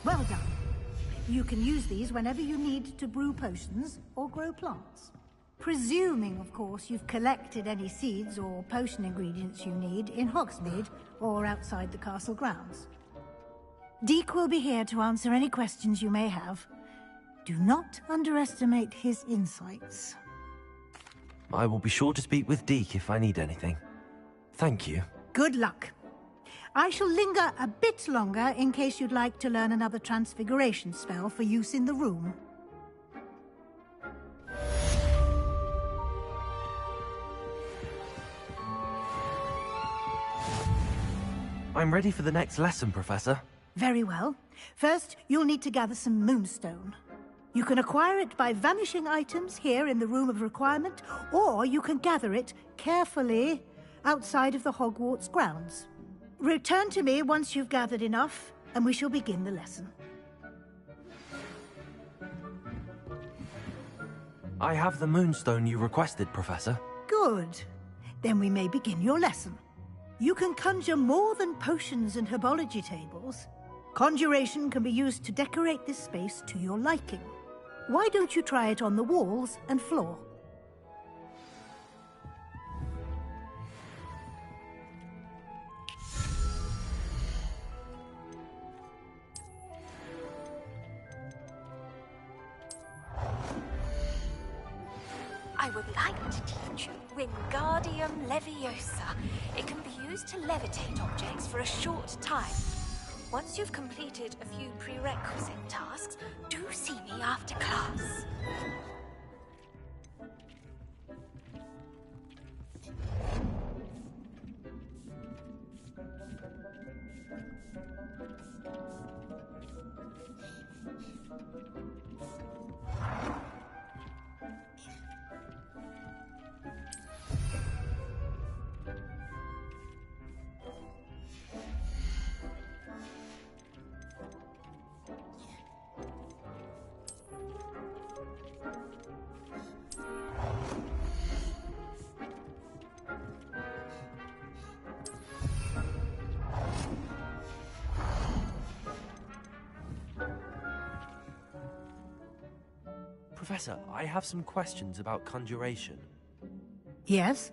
Well done. You can use these whenever you need to brew potions or grow plants. Presuming, of course, you've collected any seeds or potion ingredients you need in Hogsmeade or outside the castle grounds. Deek will be here to answer any questions you may have. Do not underestimate his insights. I will be sure to speak with Deek if I need anything. Thank you. Good luck. I shall linger a bit longer in case you'd like to learn another transfiguration spell for use in the room. I'm ready for the next lesson, Professor. Very well. First, you'll need to gather some moonstone. You can acquire it by vanishing items here in the Room of Requirement, or you can gather it carefully outside of the Hogwarts grounds. Return to me once you've gathered enough, and we shall begin the lesson. I have the moonstone you requested, Professor. Good. Then we may begin your lesson. You can conjure more than potions and herbology tables. Conjuration can be used to decorate this space to your liking. Why don't you try it on the walls and floor? I would like to teach you Wingardium Leviosa. It can be used to levitate objects for a short time. Once you've completed a few prerequisite tasks, do see me after class. Professor, I have some questions about conjuration. Yes?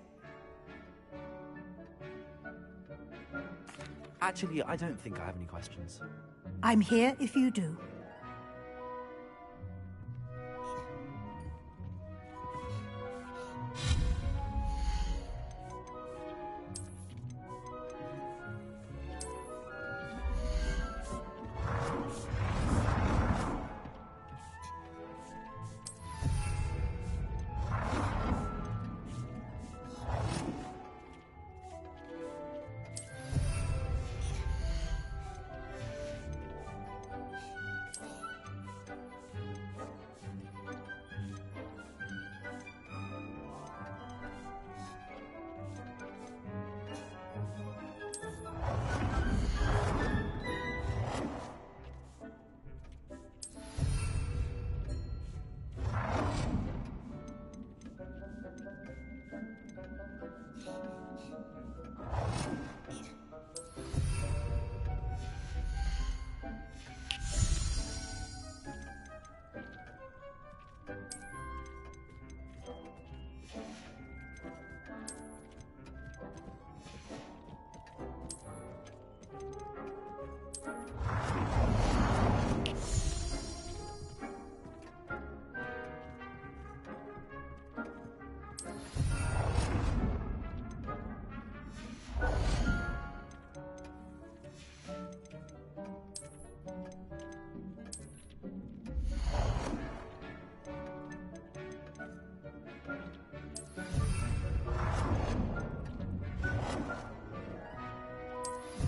Actually, I don't think I have any questions. I'm here if you do.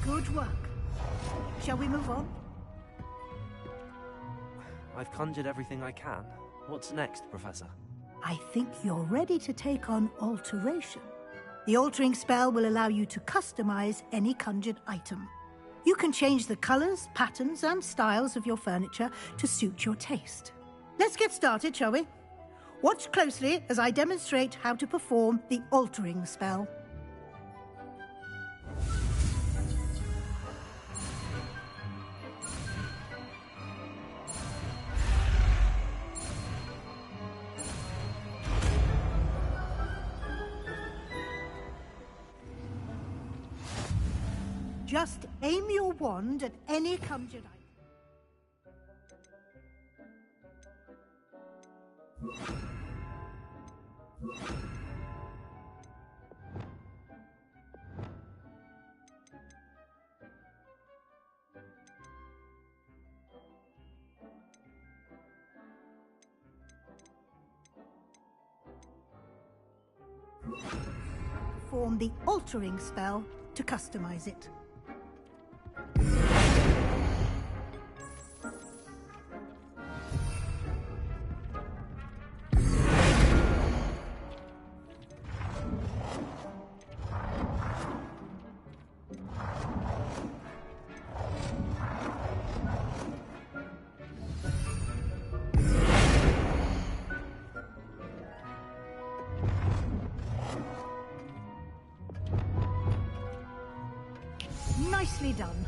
Good work. Shall we move on? I've conjured everything I can. What's next, Professor? I think you're ready to take on alteration. The altering spell will allow you to customize any conjured item. You can change the colors, patterns, and styles of your furniture to suit your taste. Let's get started, shall we? Watch closely as I demonstrate how to perform the altering spell. Just aim your wand at any conjured item. Perform the altering spell to customize it. Nicely done.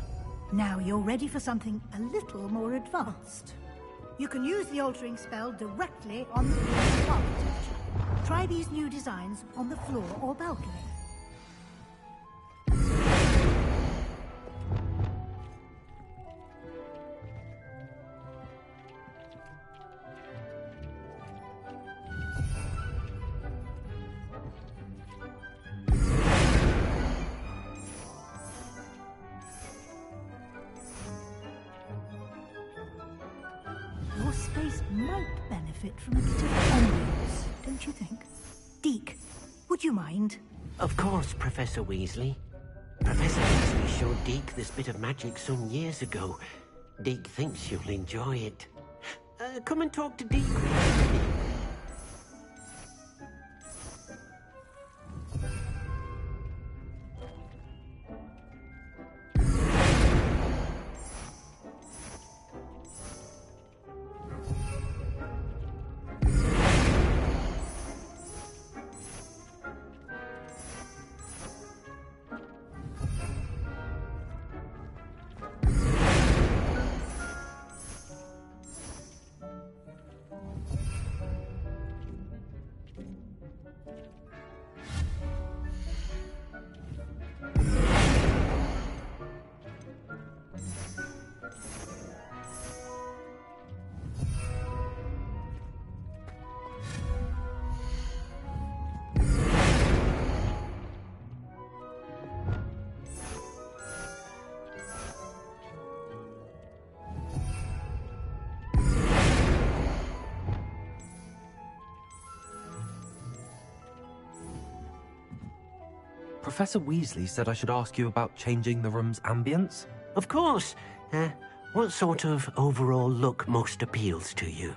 Now you're ready for something a little more advanced. You can use the altering spell directly on the room's architecture. Try these new designs on the floor or balcony. Your space might benefit from a bit of ambience, don't you think? Deke, would you mind? Of course, Professor Weasley. Professor Weasley showed Deke this bit of magic some years ago. Deke thinks you'll enjoy it. Come and talk to Deke. Professor Weasley said I should ask you about changing the room's ambience. Of course. What sort of overall look most appeals to you?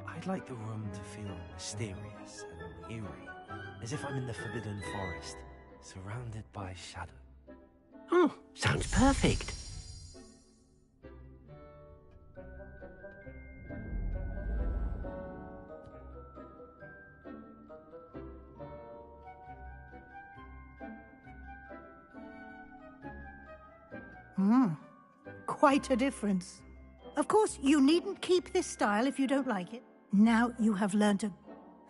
I'd like the room to feel mysterious and eerie, as if I'm in the Forbidden Forest, surrounded by shadow. Oh, sounds perfect. Quite a difference. Of course, you needn't keep this style if you don't like it. Now you have learned to...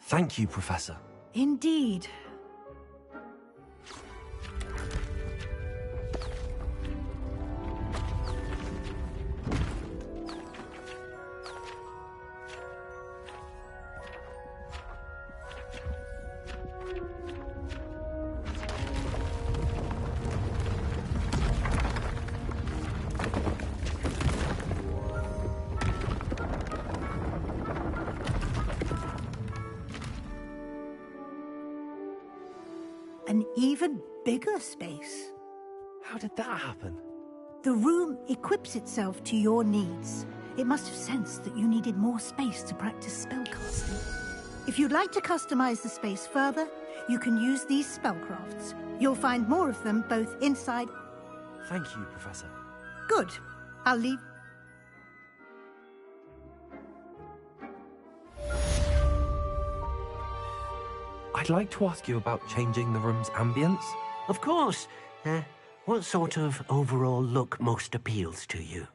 Thank you, Professor. Indeed. An even bigger space. How did that happen? The room equips itself to your needs. It must have sensed that you needed more space to practice spellcasting. If you'd like to customize the space further, you can use these spellcrafts. You'll find more of them both inside... Thank you, Professor. Good. I'll leave... I'd like to ask you about changing the room's ambience. Of course. What sort of overall look most appeals to you?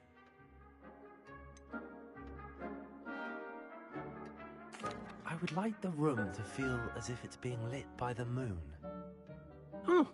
I would like the room to feel as if it's being lit by the moon. Oh.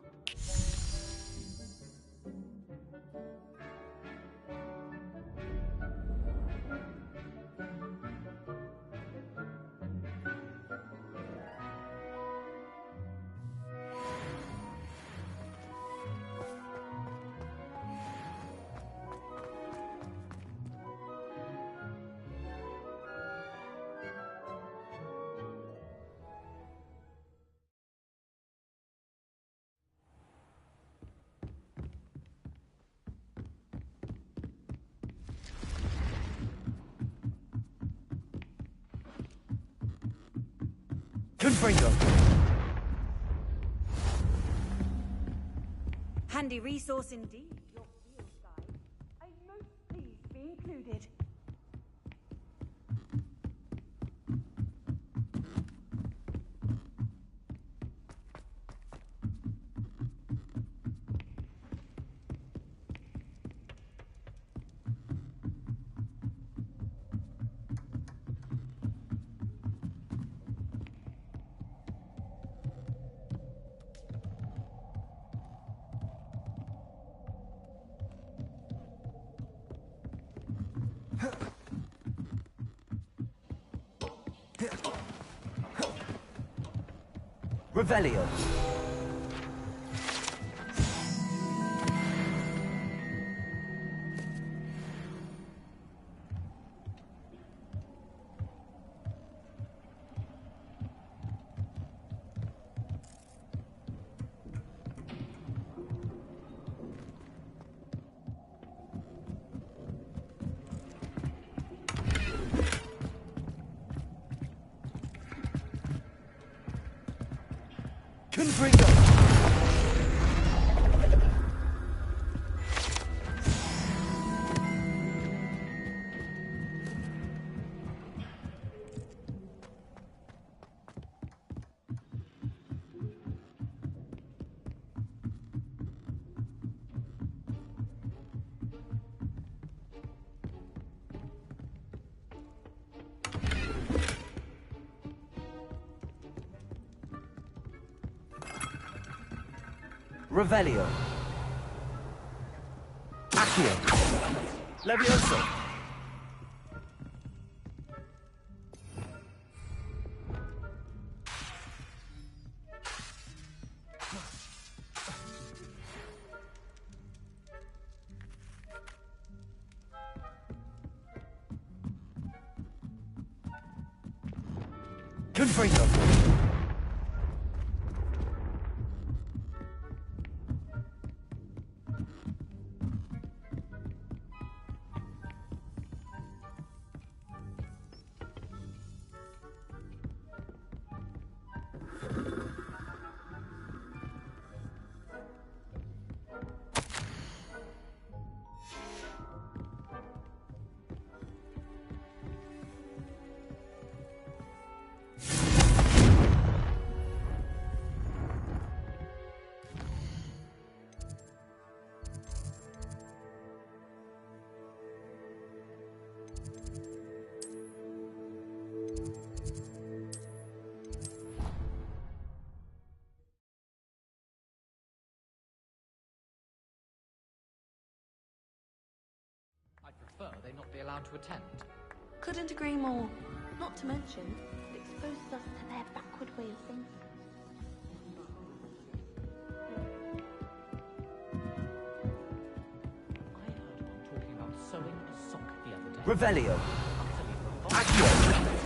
Confringo! Handy resource indeed, your field guide. I'm most pleased to be included. Revelio. Confringo! Revelio. Accio. Levioso. Confringo. They not be allowed to attend. Couldn't agree more. Not to mention, it exposes us to their backward way of thinking. I heard one talking about sewing a sock the other day. Revelio. Accio.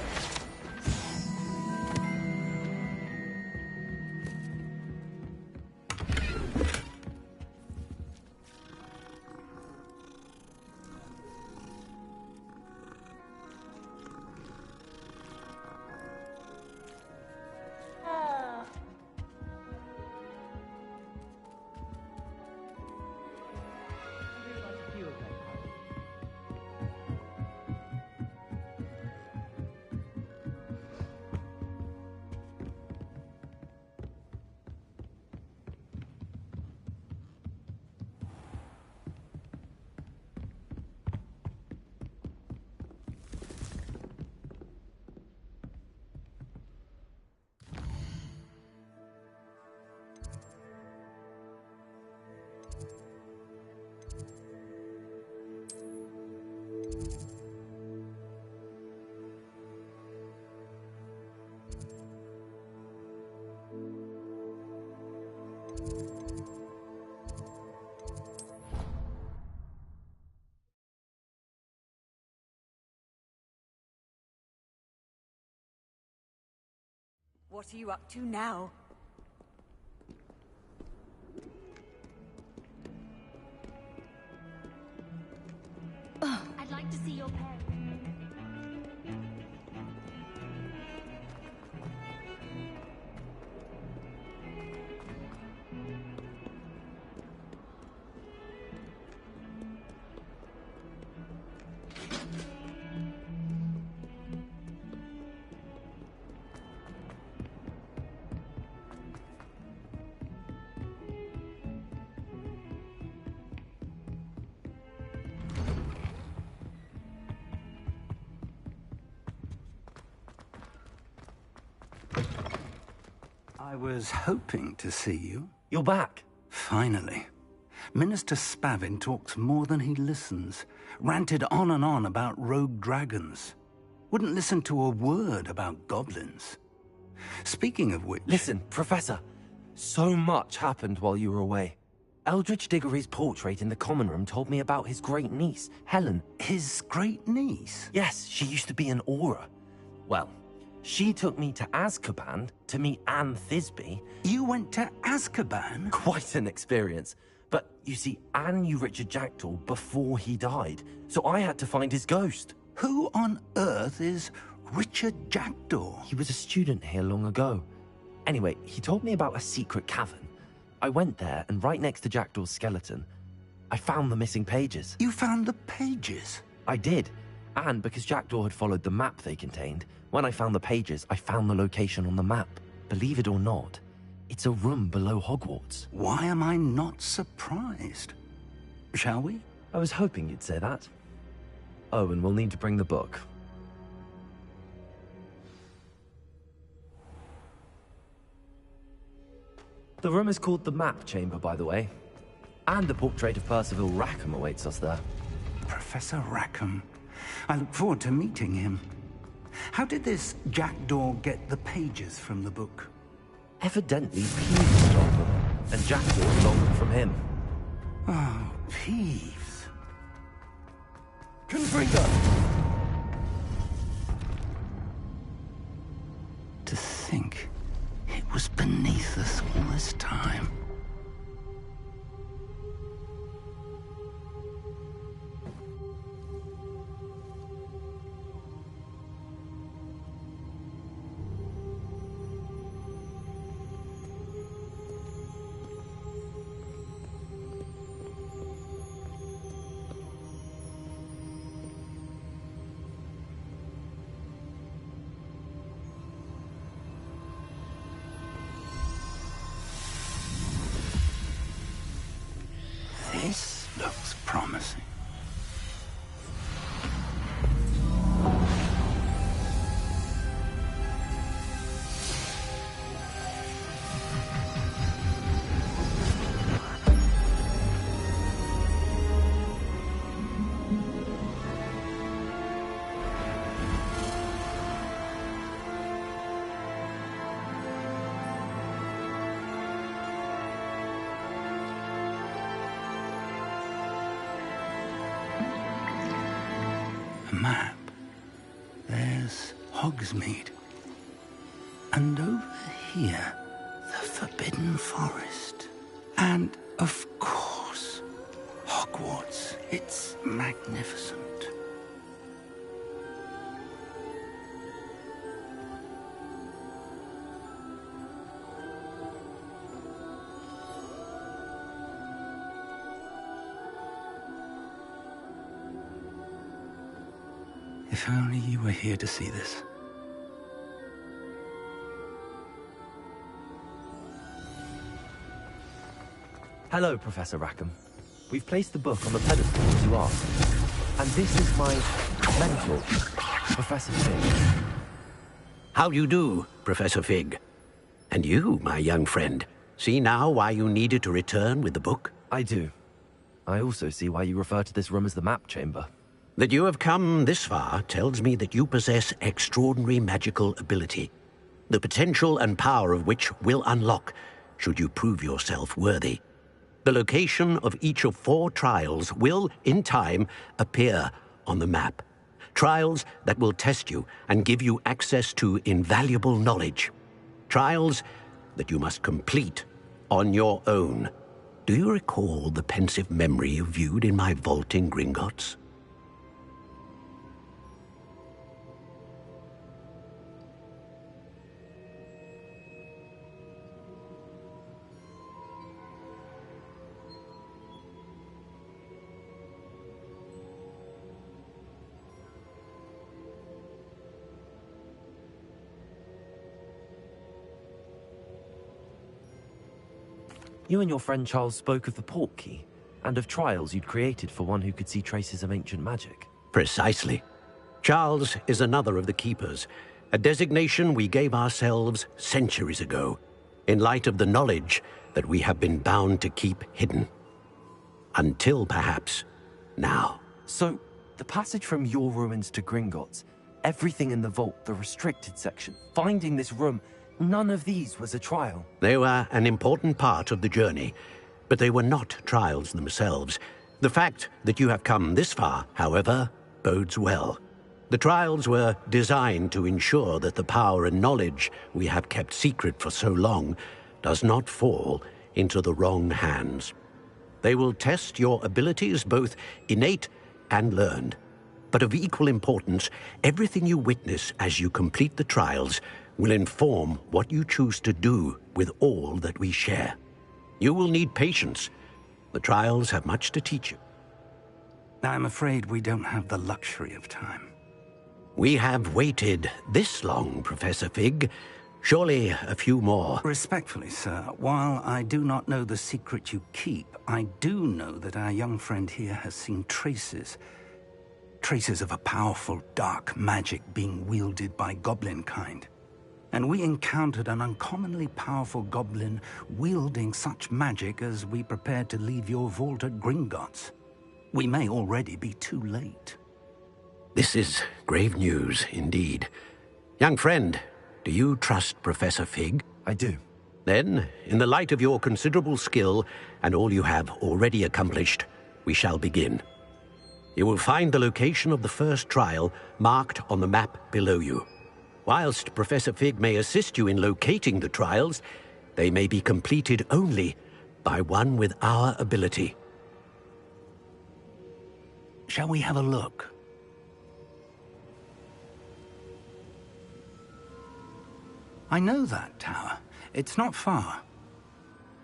What are you up to now? I'd like to see your parents. I was hoping to see you. You're back. Finally. Minister Spavin talks more than he listens. Ranted on and on about rogue dragons. Wouldn't listen to a word about goblins. Speaking of which... Listen, Professor. So much happened while you were away. Eldridge Diggory's portrait in the common room told me about his great niece, Helen. His great niece? Yes, she used to be an Auror. Well, she took me to Azkaban to meet Anne Thisbe. You went to Azkaban? Quite an experience. But, you see, Anne knew Richard Jackdaw before he died, so I had to find his ghost. Who on earth is Richard Jackdaw? He was a student here long ago. Anyway, he told me about a secret cavern. I went there, and right next to Jackdaw's skeleton, I found the missing pages. You found the pages? I did. And because Jackdaw had followed the map they contained, when I found the pages, I found the location on the map. Believe it or not, it's a room below Hogwarts. Why am I not surprised? Shall we? I was hoping you'd say that. Oh, and we'll need to bring the book. The room is called the Map Chamber, by the way. And the portrait of Percival Rackham awaits us there. Professor Rackham. I look forward to meeting him. How did this Jackdaw get the pages from the book? Evidently, Peeves stole them, and Jackdaw stole them from him. Oh, Peeves. Confringo! To think it was beneath us all this time. This looks promising. Map. There's Hogsmeade. And over here, the Forbidden Forest. And, of course, Hogwarts. It's magnificent. If only you were here to see this. Hello, Professor Rackham. We've placed the book on the pedestal as you asked. And this is my mentor, Professor Fig. How do you do, Professor Fig? And you, my young friend, see now why you needed to return with the book? I do. I also see why you refer to this room as the Map Chamber. That you have come this far tells me that you possess extraordinary magical ability, the potential and power of which will unlock should you prove yourself worthy. The location of each of 4 trials will, in time, appear on the map. Trials that will test you and give you access to invaluable knowledge. Trials that you must complete on your own. Do you recall the pensive memory you viewed in my vault in Gringotts? You and your friend Charles spoke of the Portkey, and of trials you'd created for one who could see traces of ancient magic. Precisely. Charles is another of the Keepers, a designation we gave ourselves centuries ago, in light of the knowledge that we have been bound to keep hidden. Until, perhaps, now. So, the passage from your ruins to Gringotts, everything in the vault, the restricted section, finding this room, none of these was a trial? They were an important part of the journey, but they were not trials themselves. The fact that you have come this far, however, bodes well. The trials were designed to ensure that the power and knowledge we have kept secret for so long does not fall into the wrong hands. They will test your abilities, both innate and learned. But of equal importance, everything you witness as you complete the trials will inform what you choose to do with all that we share. You will need patience. The trials have much to teach you. I'm afraid we don't have the luxury of time. We have waited this long, Professor Fig. Surely a few more. Respectfully, sir, while I do not know the secret you keep, I do know that our young friend here has seen traces of a powerful dark magic being wielded by goblin kind. And we encountered an uncommonly powerful goblin wielding such magic as we prepared to leave your vault at Gringotts. We may already be too late. This is grave news indeed. Young friend, do you trust Professor Fig? I do. Then, in the light of your considerable skill and all you have already accomplished, we shall begin. You will find the location of the first trial marked on the map below you. Whilst Professor Fig may assist you in locating the trials, they may be completed only by one with our ability. Shall we have a look? I know that tower. It's not far.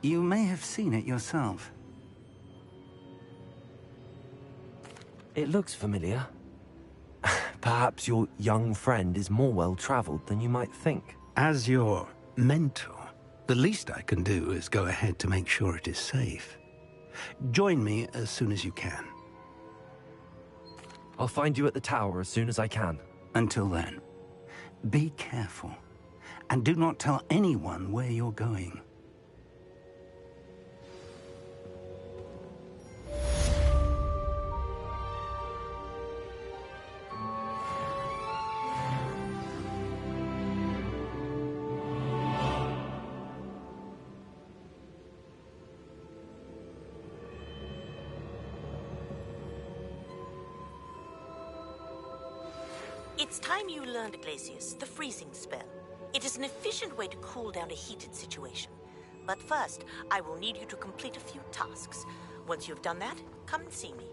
You may have seen it yourself. It looks familiar. Perhaps your young friend is more well-traveled than you might think. As your mentor, the least I can do is go ahead to make sure it is safe. Join me as soon as you can. I'll find you at the tower as soon as I can. Until then, be careful. And do not tell anyone where you're going. It's time you learned, Glacius, the freezing spell. It is an efficient way to cool down a heated situation. But first, I will need you to complete a few tasks. Once you've done that, come and see me.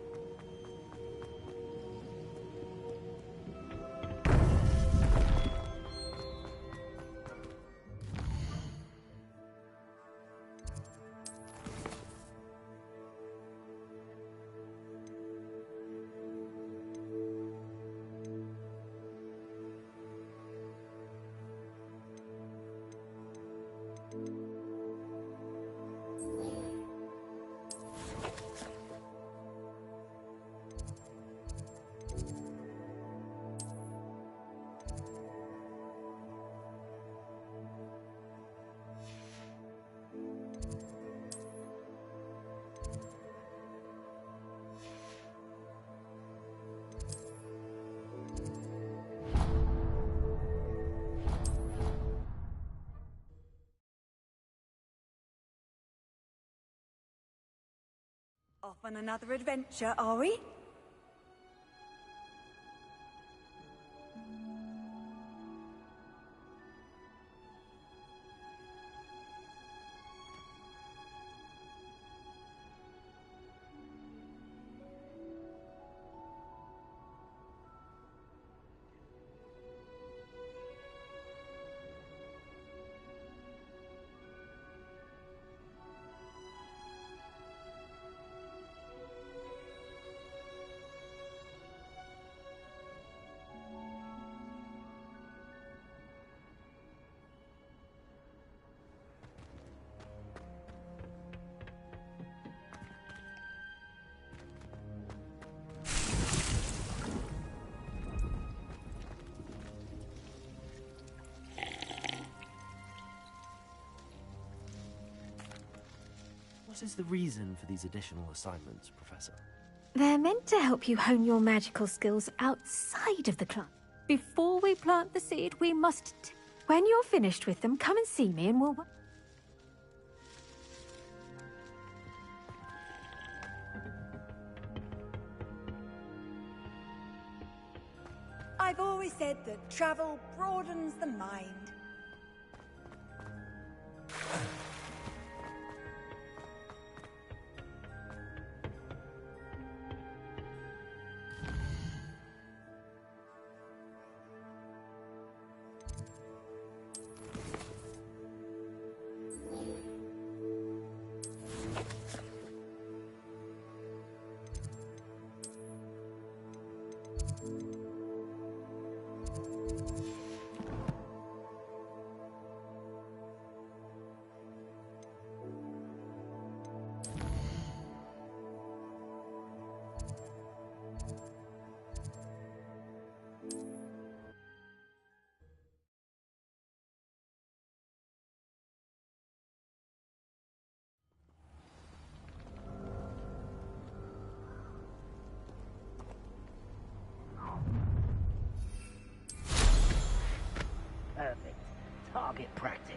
Off on another adventure, are we? What is the reason for these additional assignments, Professor? They're meant to help you hone your magical skills outside of the class. Before we plant the seed, we must When you're finished with them, come and see me and we'll... I've always said that travel broadens the mind. Perfect. Target practice.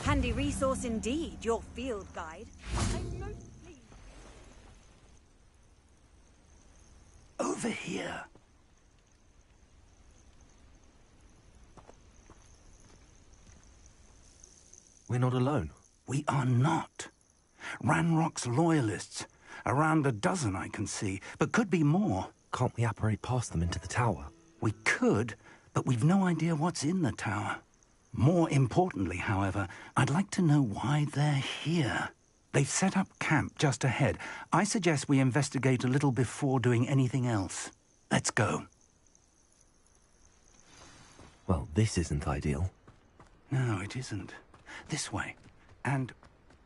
Handy resource indeed, your field guide. I'm most pleased. Over here. We're not alone. We are not. Ranrock's loyalists. Around a dozen I can see, but could be more. Can't we apparate past them into the tower? We could, but we've no idea what's in the tower. More importantly, however, I'd like to know why they're here. They've set up camp just ahead. I suggest we investigate a little before doing anything else. Let's go. Well, this isn't ideal. No, it isn't. This way. And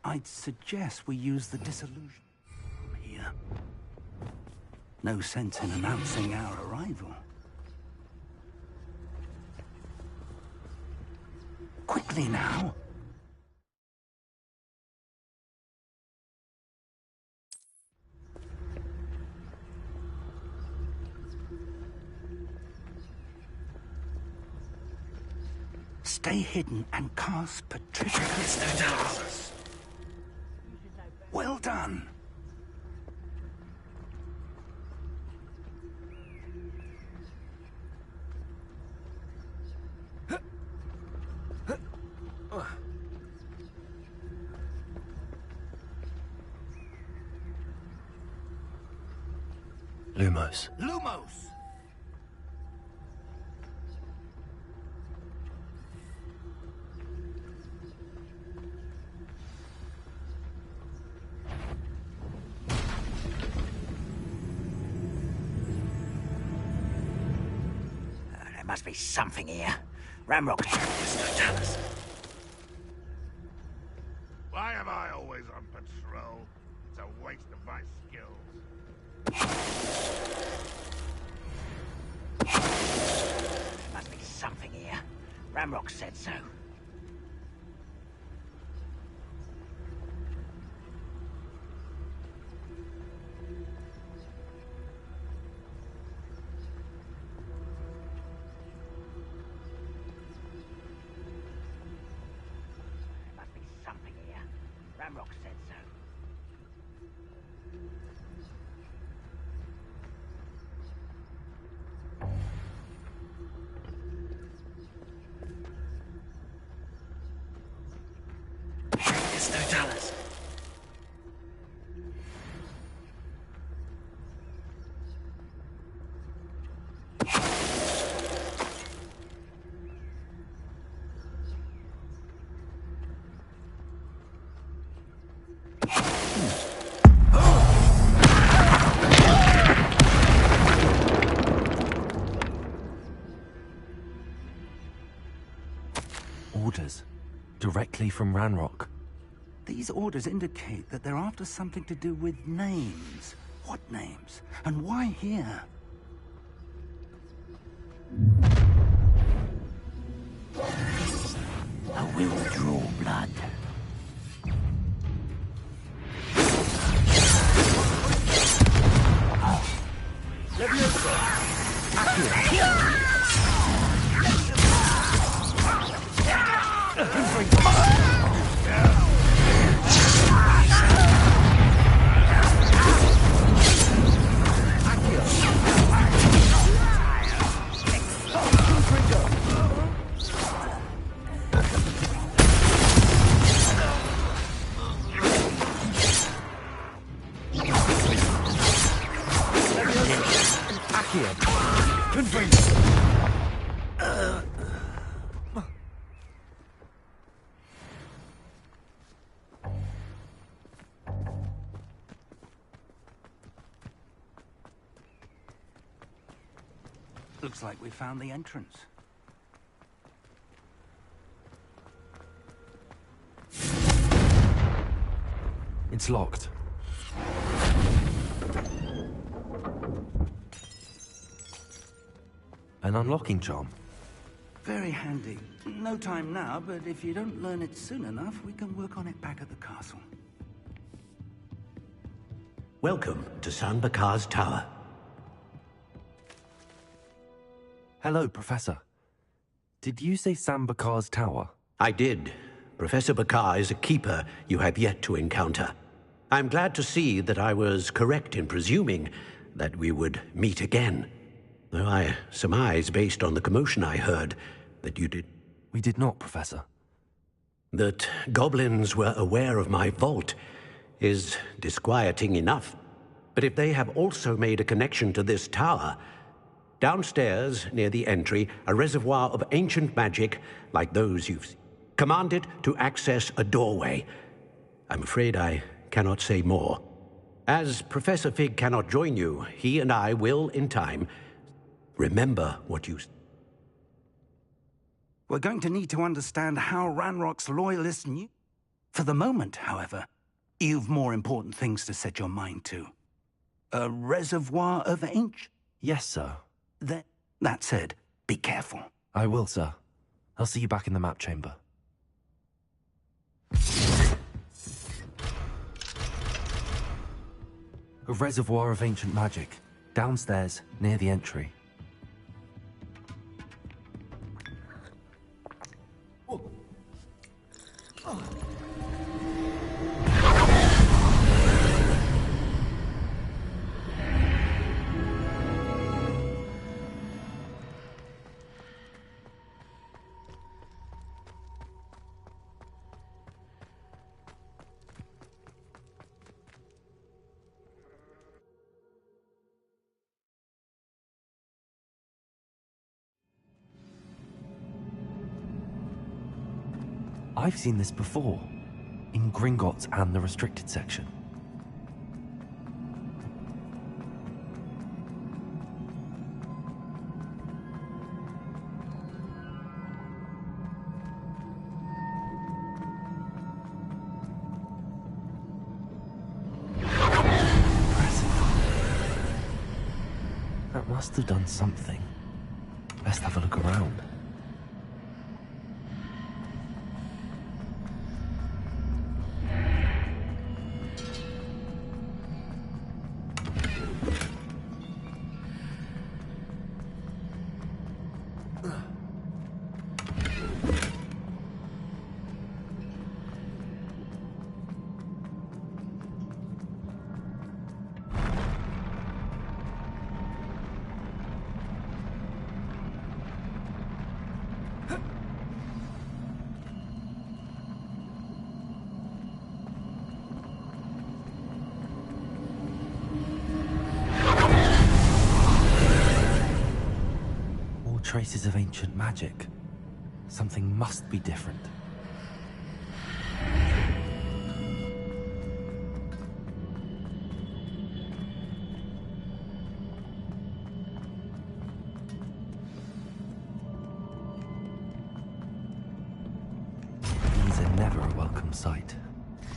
I'd suggest we use the disillusion here. No sense in announcing our arrival. Quickly now. Stay hidden and cast Patricia Crystal. Well done. Lumos. Lumos! There must be something here. Ramrock just tell us. Why am I always on patrol? It's a waste of my skills. There must be something here. Ramrock said so. Ramrock said so. There's no Dallas. Orders. Directly from Ranrock. These orders indicate that they're after something to do with names. What names? And why here? I will draw blood. Looks like we found the entrance. It's locked. An unlocking charm. Very handy. No time now, but if you don't learn it soon enough, we can work on it back at the castle. Welcome to San Bakar's Tower. Hello, Professor. Did you say Sam Bakar's tower? I did. Professor Bakar is a keeper you have yet to encounter. I'm glad to see that I was correct in presuming that we would meet again. Though I surmise, based on the commotion I heard, that you did... We did not, Professor. That goblins were aware of my vault is disquieting enough. But if they have also made a connection to this tower... Downstairs, near the entry, a reservoir of ancient magic, like those you've seen. Commanded to access a doorway. I'm afraid I cannot say more. As Professor Fig cannot join you, he and I will, in time, remember what you... We're going to need to understand how Ranrock's loyalists knew. For the moment, however, you've more important things to set your mind to. A reservoir of ancient... Yes, sir. That said, be careful. I will, sir. I'll see you back in the map chamber. A reservoir of ancient magic. Downstairs, near the entry. I've seen this before, in Gringotts and the restricted section. Impressive. That must have done something. Best have a look around. traces of ancient magic. Something must be different. These are never a welcome sight.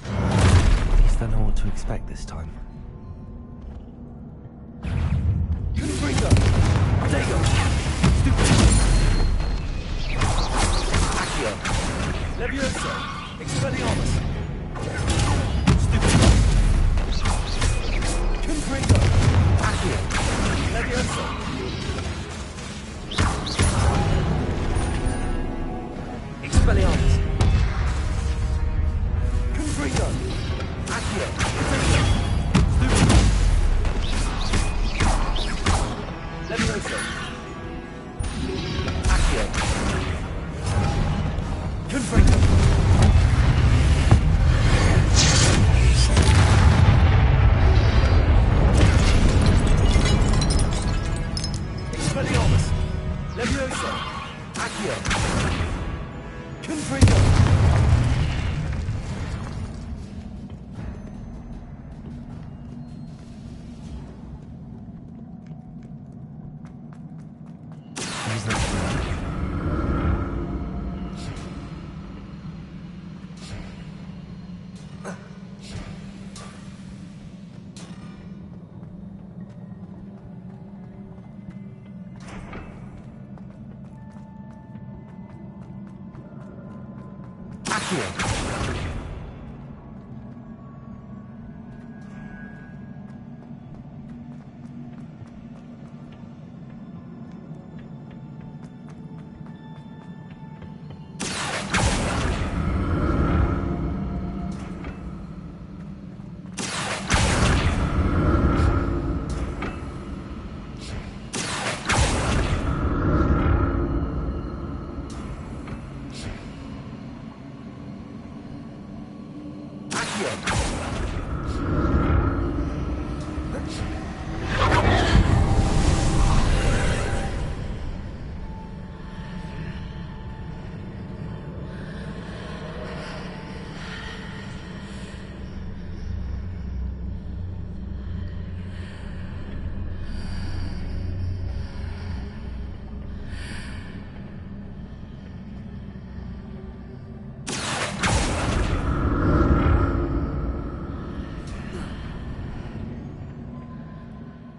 At least I know what to expect this time. Confringo! Dego! Stupid! Accio! Levioso! Expelliarmus! Stupid! Confringo! Accio! Levioso! Expelliarmus! Confringo! Accio! Stupid! Levioso! Accio! Confringo! Expelliarmus! Levioso! Accio! Confringo! These look familiar. Accio!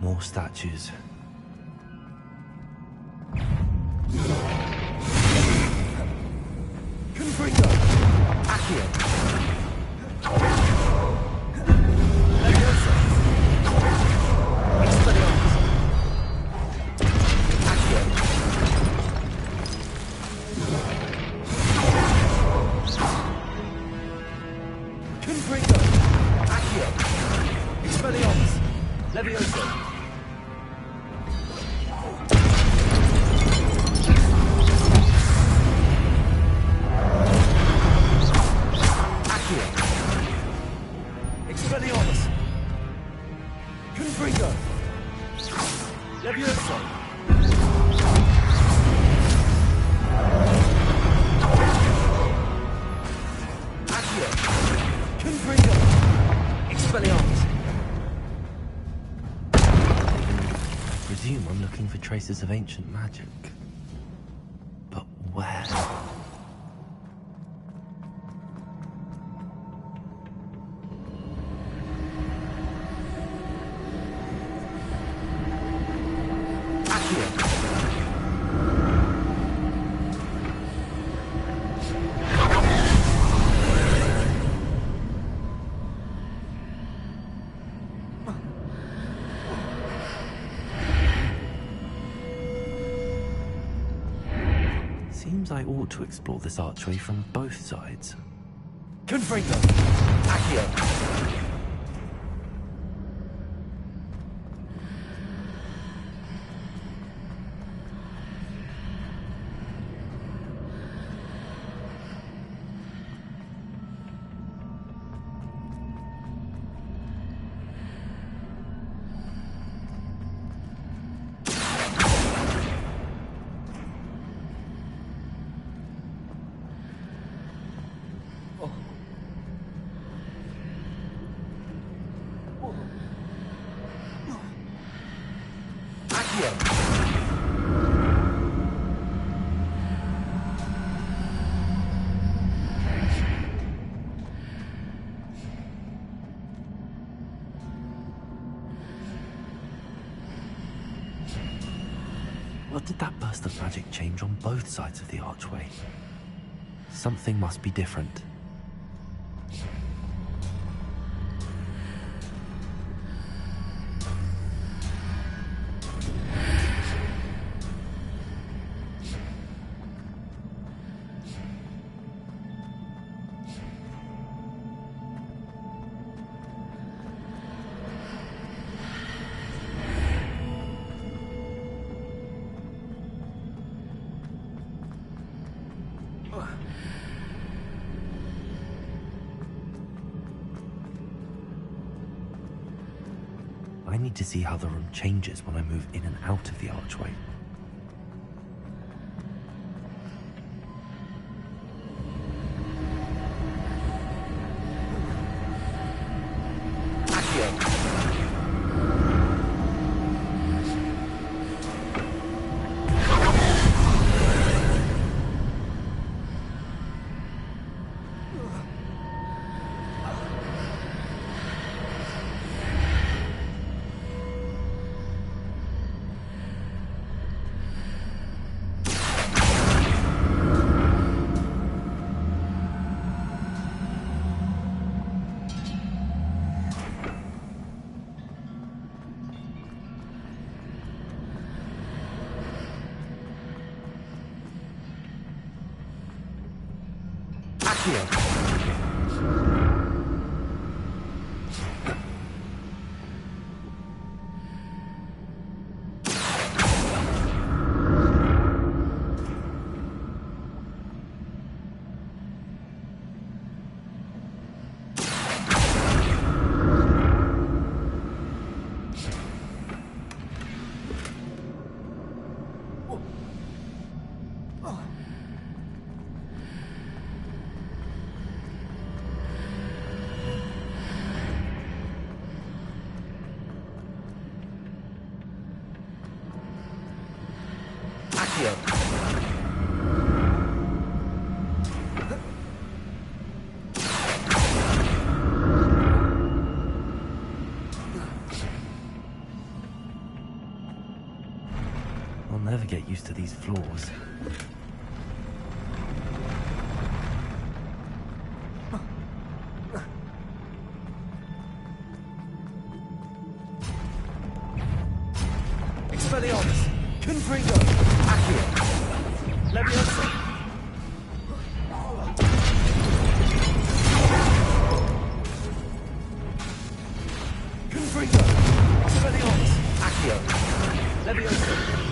More statues. Confringo! Accio! Levioso! Expelliarmus! Accio! Confringo! Accio! Expelliarmus! Levioso! Expelliarmus! Confringo! Levioso! Accio! Confringo! Expelliarmus! I presume I'm looking for traces of ancient magic. But where? Seems I ought to explore this archway from both sides. Confringo! Accio! did that burst of magic change on both sides of the archway? Something must be different. I need to see how the room changes when I move in and out of the archway. I'll never get used to these floors. Expelliarmus! Confringo! Accio! Leviosa! Confringo! Expelliarmus! Accio! Leviosa!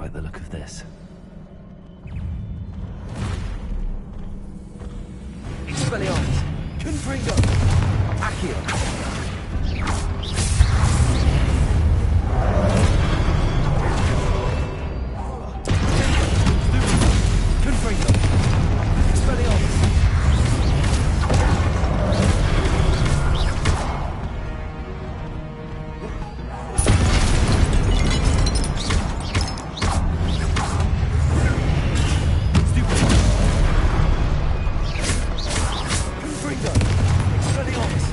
like the look of this. Expelliarmus! Confringo! Accio! Confringo! Expelliarmus! Confringo! Expelliarmus!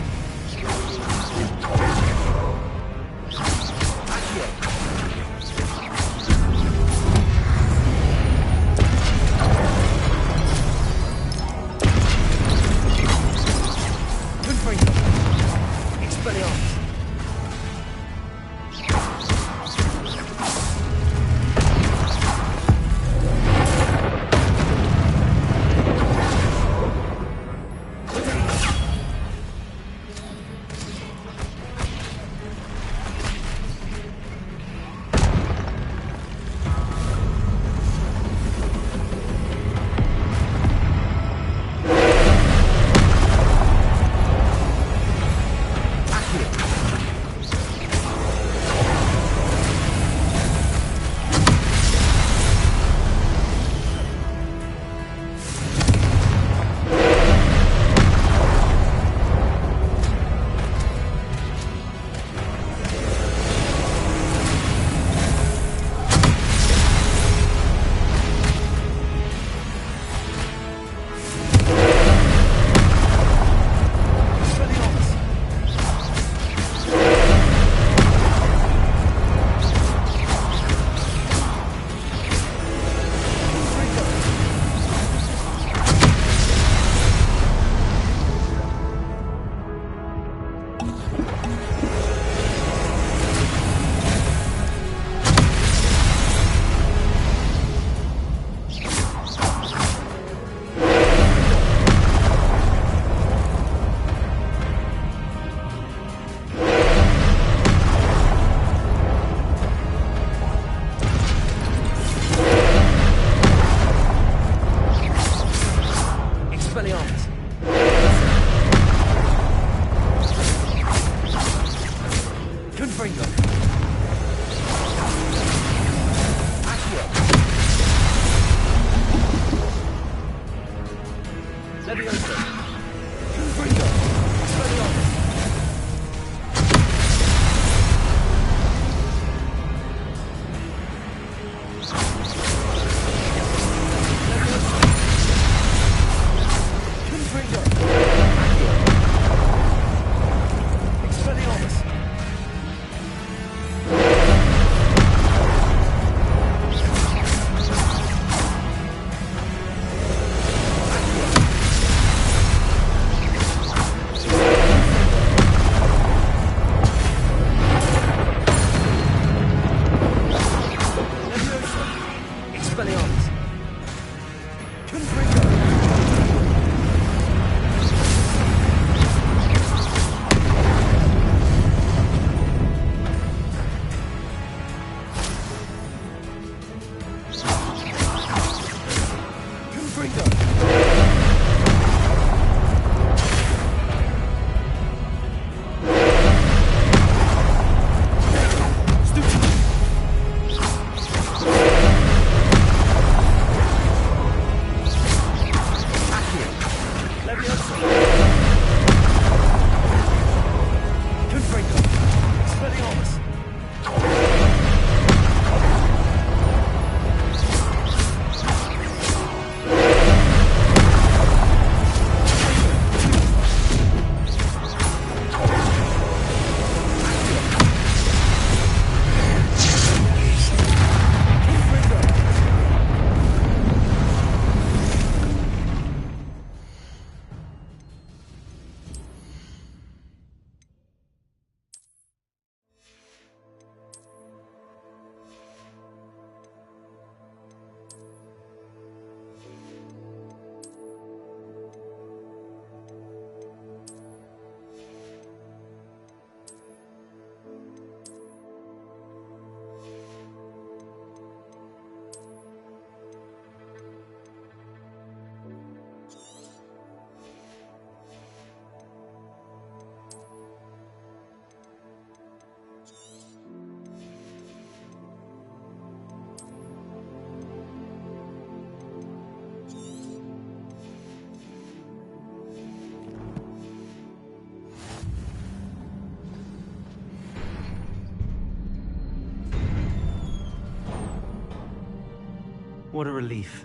What a relief.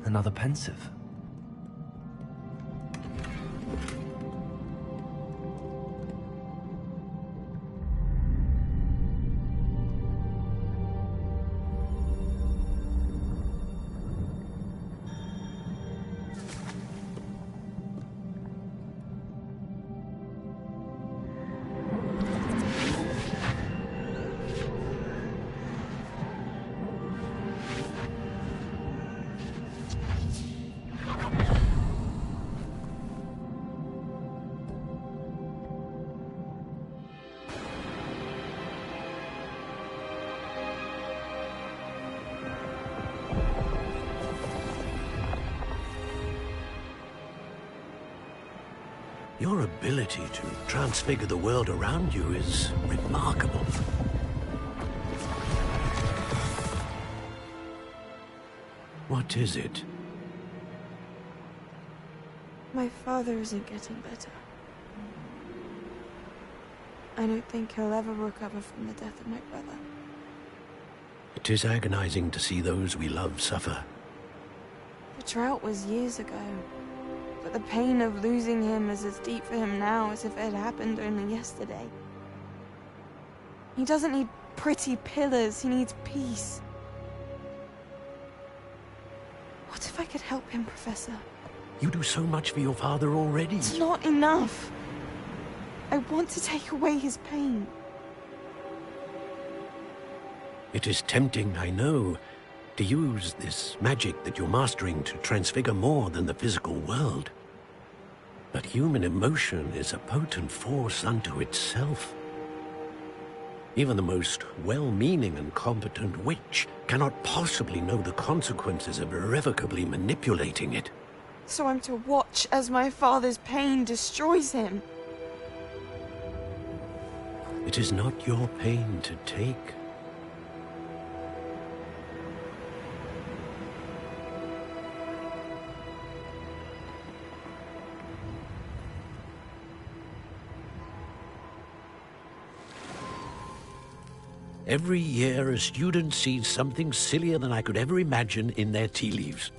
Another pensive. Your ability to transfigure the world around you is remarkable. What is it? My father isn't getting better. I don't think he'll ever recover from the death of my brother. It is agonizing to see those we love suffer. The drought was years ago, but the pain of losing him is as deep for him now as if it had happened only yesterday. He doesn't need pretty pillars, he needs peace. What if I could help him, Professor? You do so much for your father already. It's not enough. I want to take away his pain. It is tempting, I know, to use this magic that you're mastering to transfigure more than the physical world. But human emotion is a potent force unto itself. Even the most well-meaning and competent witch cannot possibly know the consequences of irrevocably manipulating it. So I'm to watch as my father's pain destroys him. It is not your pain to take. Every year, a student sees something sillier than I could ever imagine in their tea leaves.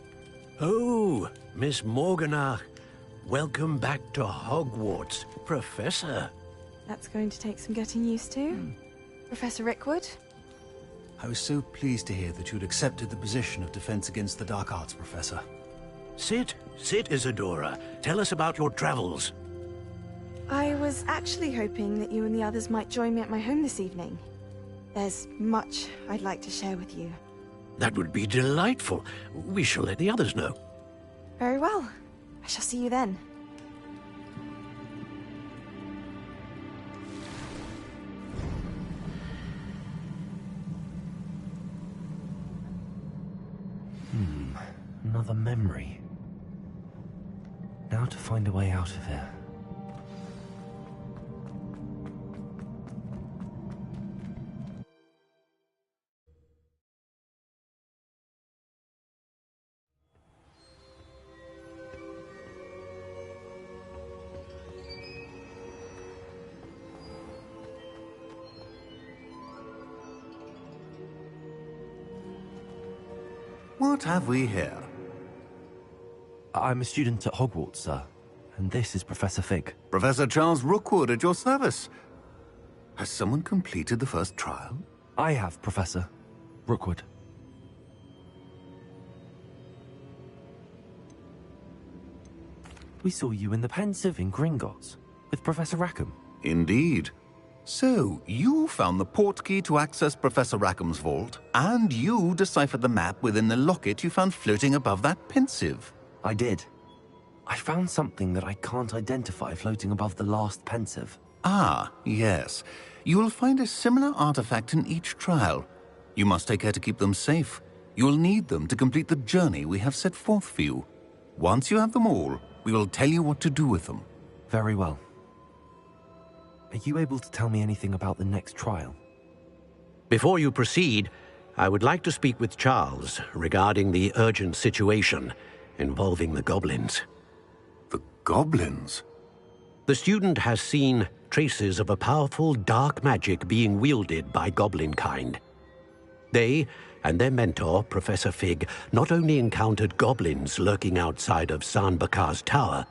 Oh, Miss Morganach, welcome back to Hogwarts, Professor. That's going to take some getting used to. Professor Rickwood? I was so pleased to hear that you'd accepted the position of Defense Against the Dark Arts, Professor. Sit, Isadora. Tell us about your travels. I was actually hoping that you and the others might join me at my home this evening. There's much I'd like to share with you. That would be delightful. We shall let the others know. Very well. I shall see you then. Another memory. Now to find a way out of here. What have we here? I'm a student at Hogwarts, sir. And this is Professor Fig. Professor Charles Rookwood at your service. Has someone completed the first trial? I have, Professor Rookwood. We saw you in the Pensive in Gringotts with Professor Rackham. Indeed. So, you found the portkey to access Professor Rackham's vault, and you deciphered the map within the locket you found floating above that Pensive. I did. I found something that I can't identify floating above the last Pensive. Ah, yes. You will find a similar artifact in each trial. You must take care to keep them safe. You will need them to complete the journey we have set forth for you. Once you have them all, we will tell you what to do with them. Very well. Are you able to tell me anything about the next trial? Before you proceed, I would like to speak with Charles regarding the urgent situation involving the goblins. Goblins? The student has seen traces of a powerful dark magic being wielded by goblin kind. They and their mentor, Professor Fig, not only encountered goblins lurking outside of San Bakar's tower,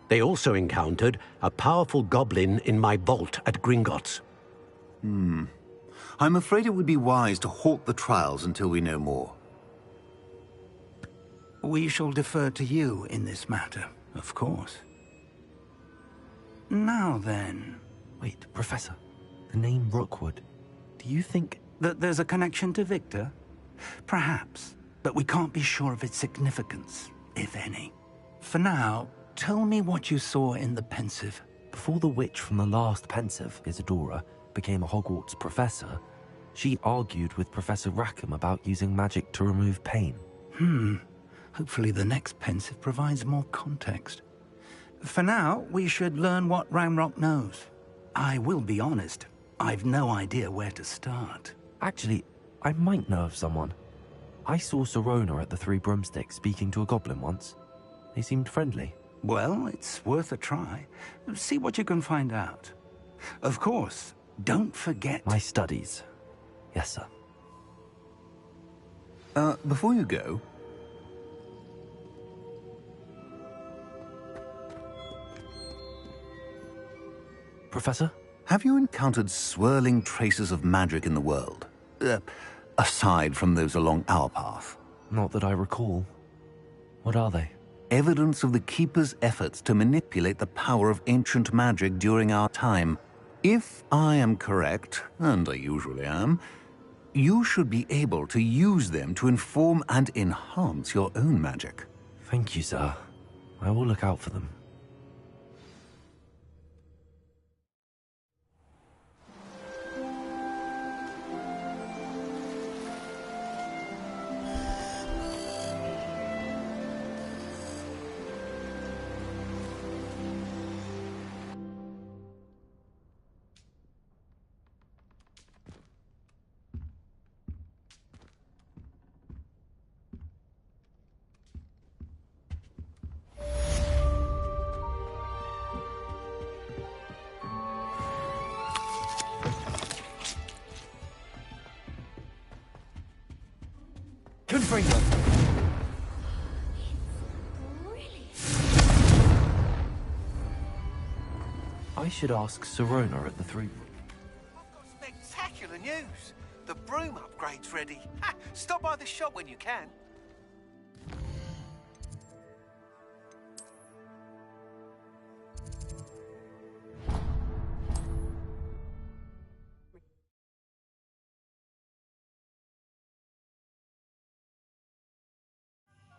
they also encountered a powerful goblin in my vault at Gringotts. I'm afraid it would be wise to halt the trials until we know more. We shall defer to you in this matter, of course. Now then... Wait, Professor. The name Rookwood. Do you think... that there's a connection to Victor? Perhaps, but we can't be sure of its significance, if any. For now, tell me what you saw in the Pensive. Before the witch from the last Pensive, Isadora, became a Hogwarts professor, she argued with Professor Rackham about using magic to remove pain. Hopefully the next Pensive provides more context. For now, we should learn what Ranrock knows. I will be honest, I've no idea where to start. Actually, I might know of someone. I saw Sirona at the Three Broomsticks speaking to a goblin once. They seemed friendly. Well, it's worth a try. See what you can find out. Of course, don't forget... My studies. Yes, sir. Before you go... Professor? Have you encountered swirling traces of magic in the world? Aside from those along our path? Not that I recall. What are they? Evidence of the Keeper's efforts to manipulate the power of ancient magic during our time. If I am correct, and I usually am, you should be able to use them to inform and enhance your own magic. Thank you, sir. I will look out for them. I should ask Sirona at the Three... Spectacular news! The broom upgrade's ready. Ha! Stop by the shop when you can.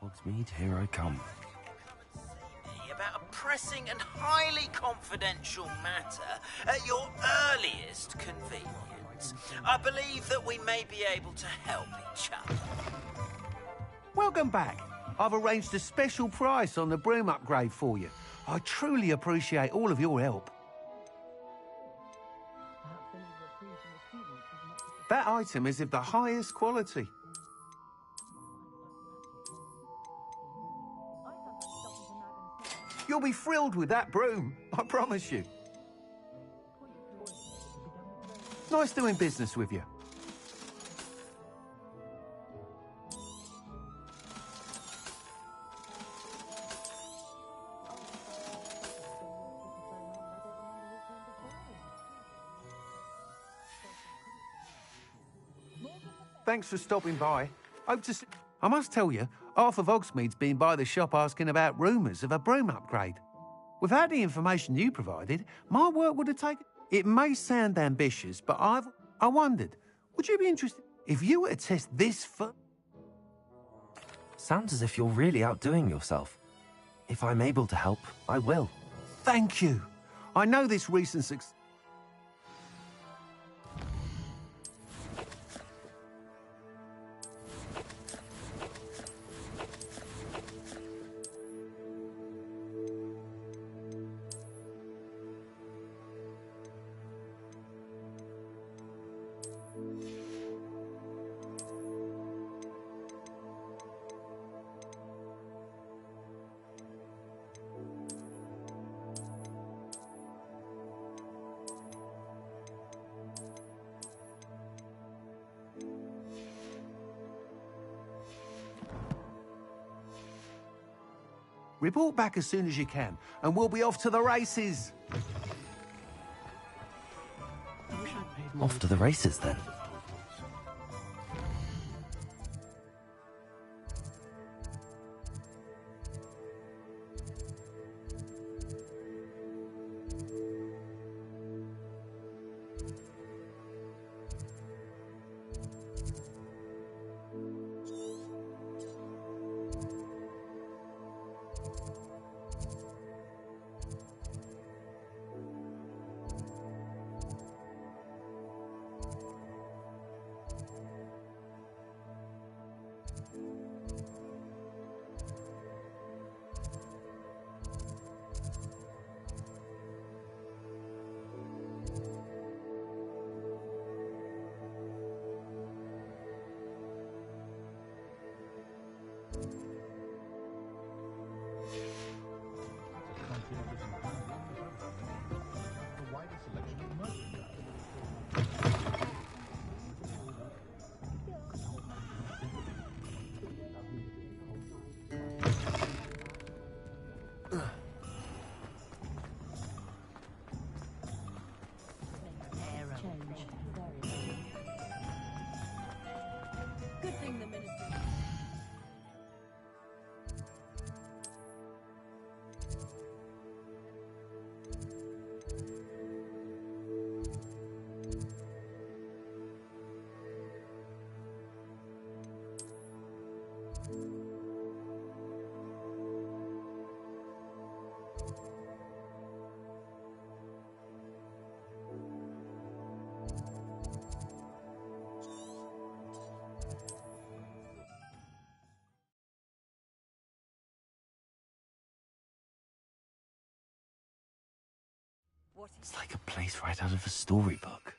Hogsmeade, here I come. About a pressing and highly confidential matter at your earliest convenience. I believe that we may be able to help each other. Welcome back. I've arranged a special price on the broom upgrade for you. I truly appreciate all of your help. That item is of the highest quality. You'll be thrilled with that broom, I promise you. Nice doing business with you. Thanks for stopping by. Hope to see... I must tell you, half of Hogsmeade's been by the shop asking about rumours of a broom upgrade. Without the information you provided, my work would have taken... It may sound ambitious, but I wondered, would you be interested if you were to test this for... Sounds as if you're really outdoing yourself. If I'm able to help, I will. Thank you. I know this recent success... Report back as soon as you can, and we'll be off to the races. Off to the races, then. Good thing the minister. It's like a place right out of a storybook.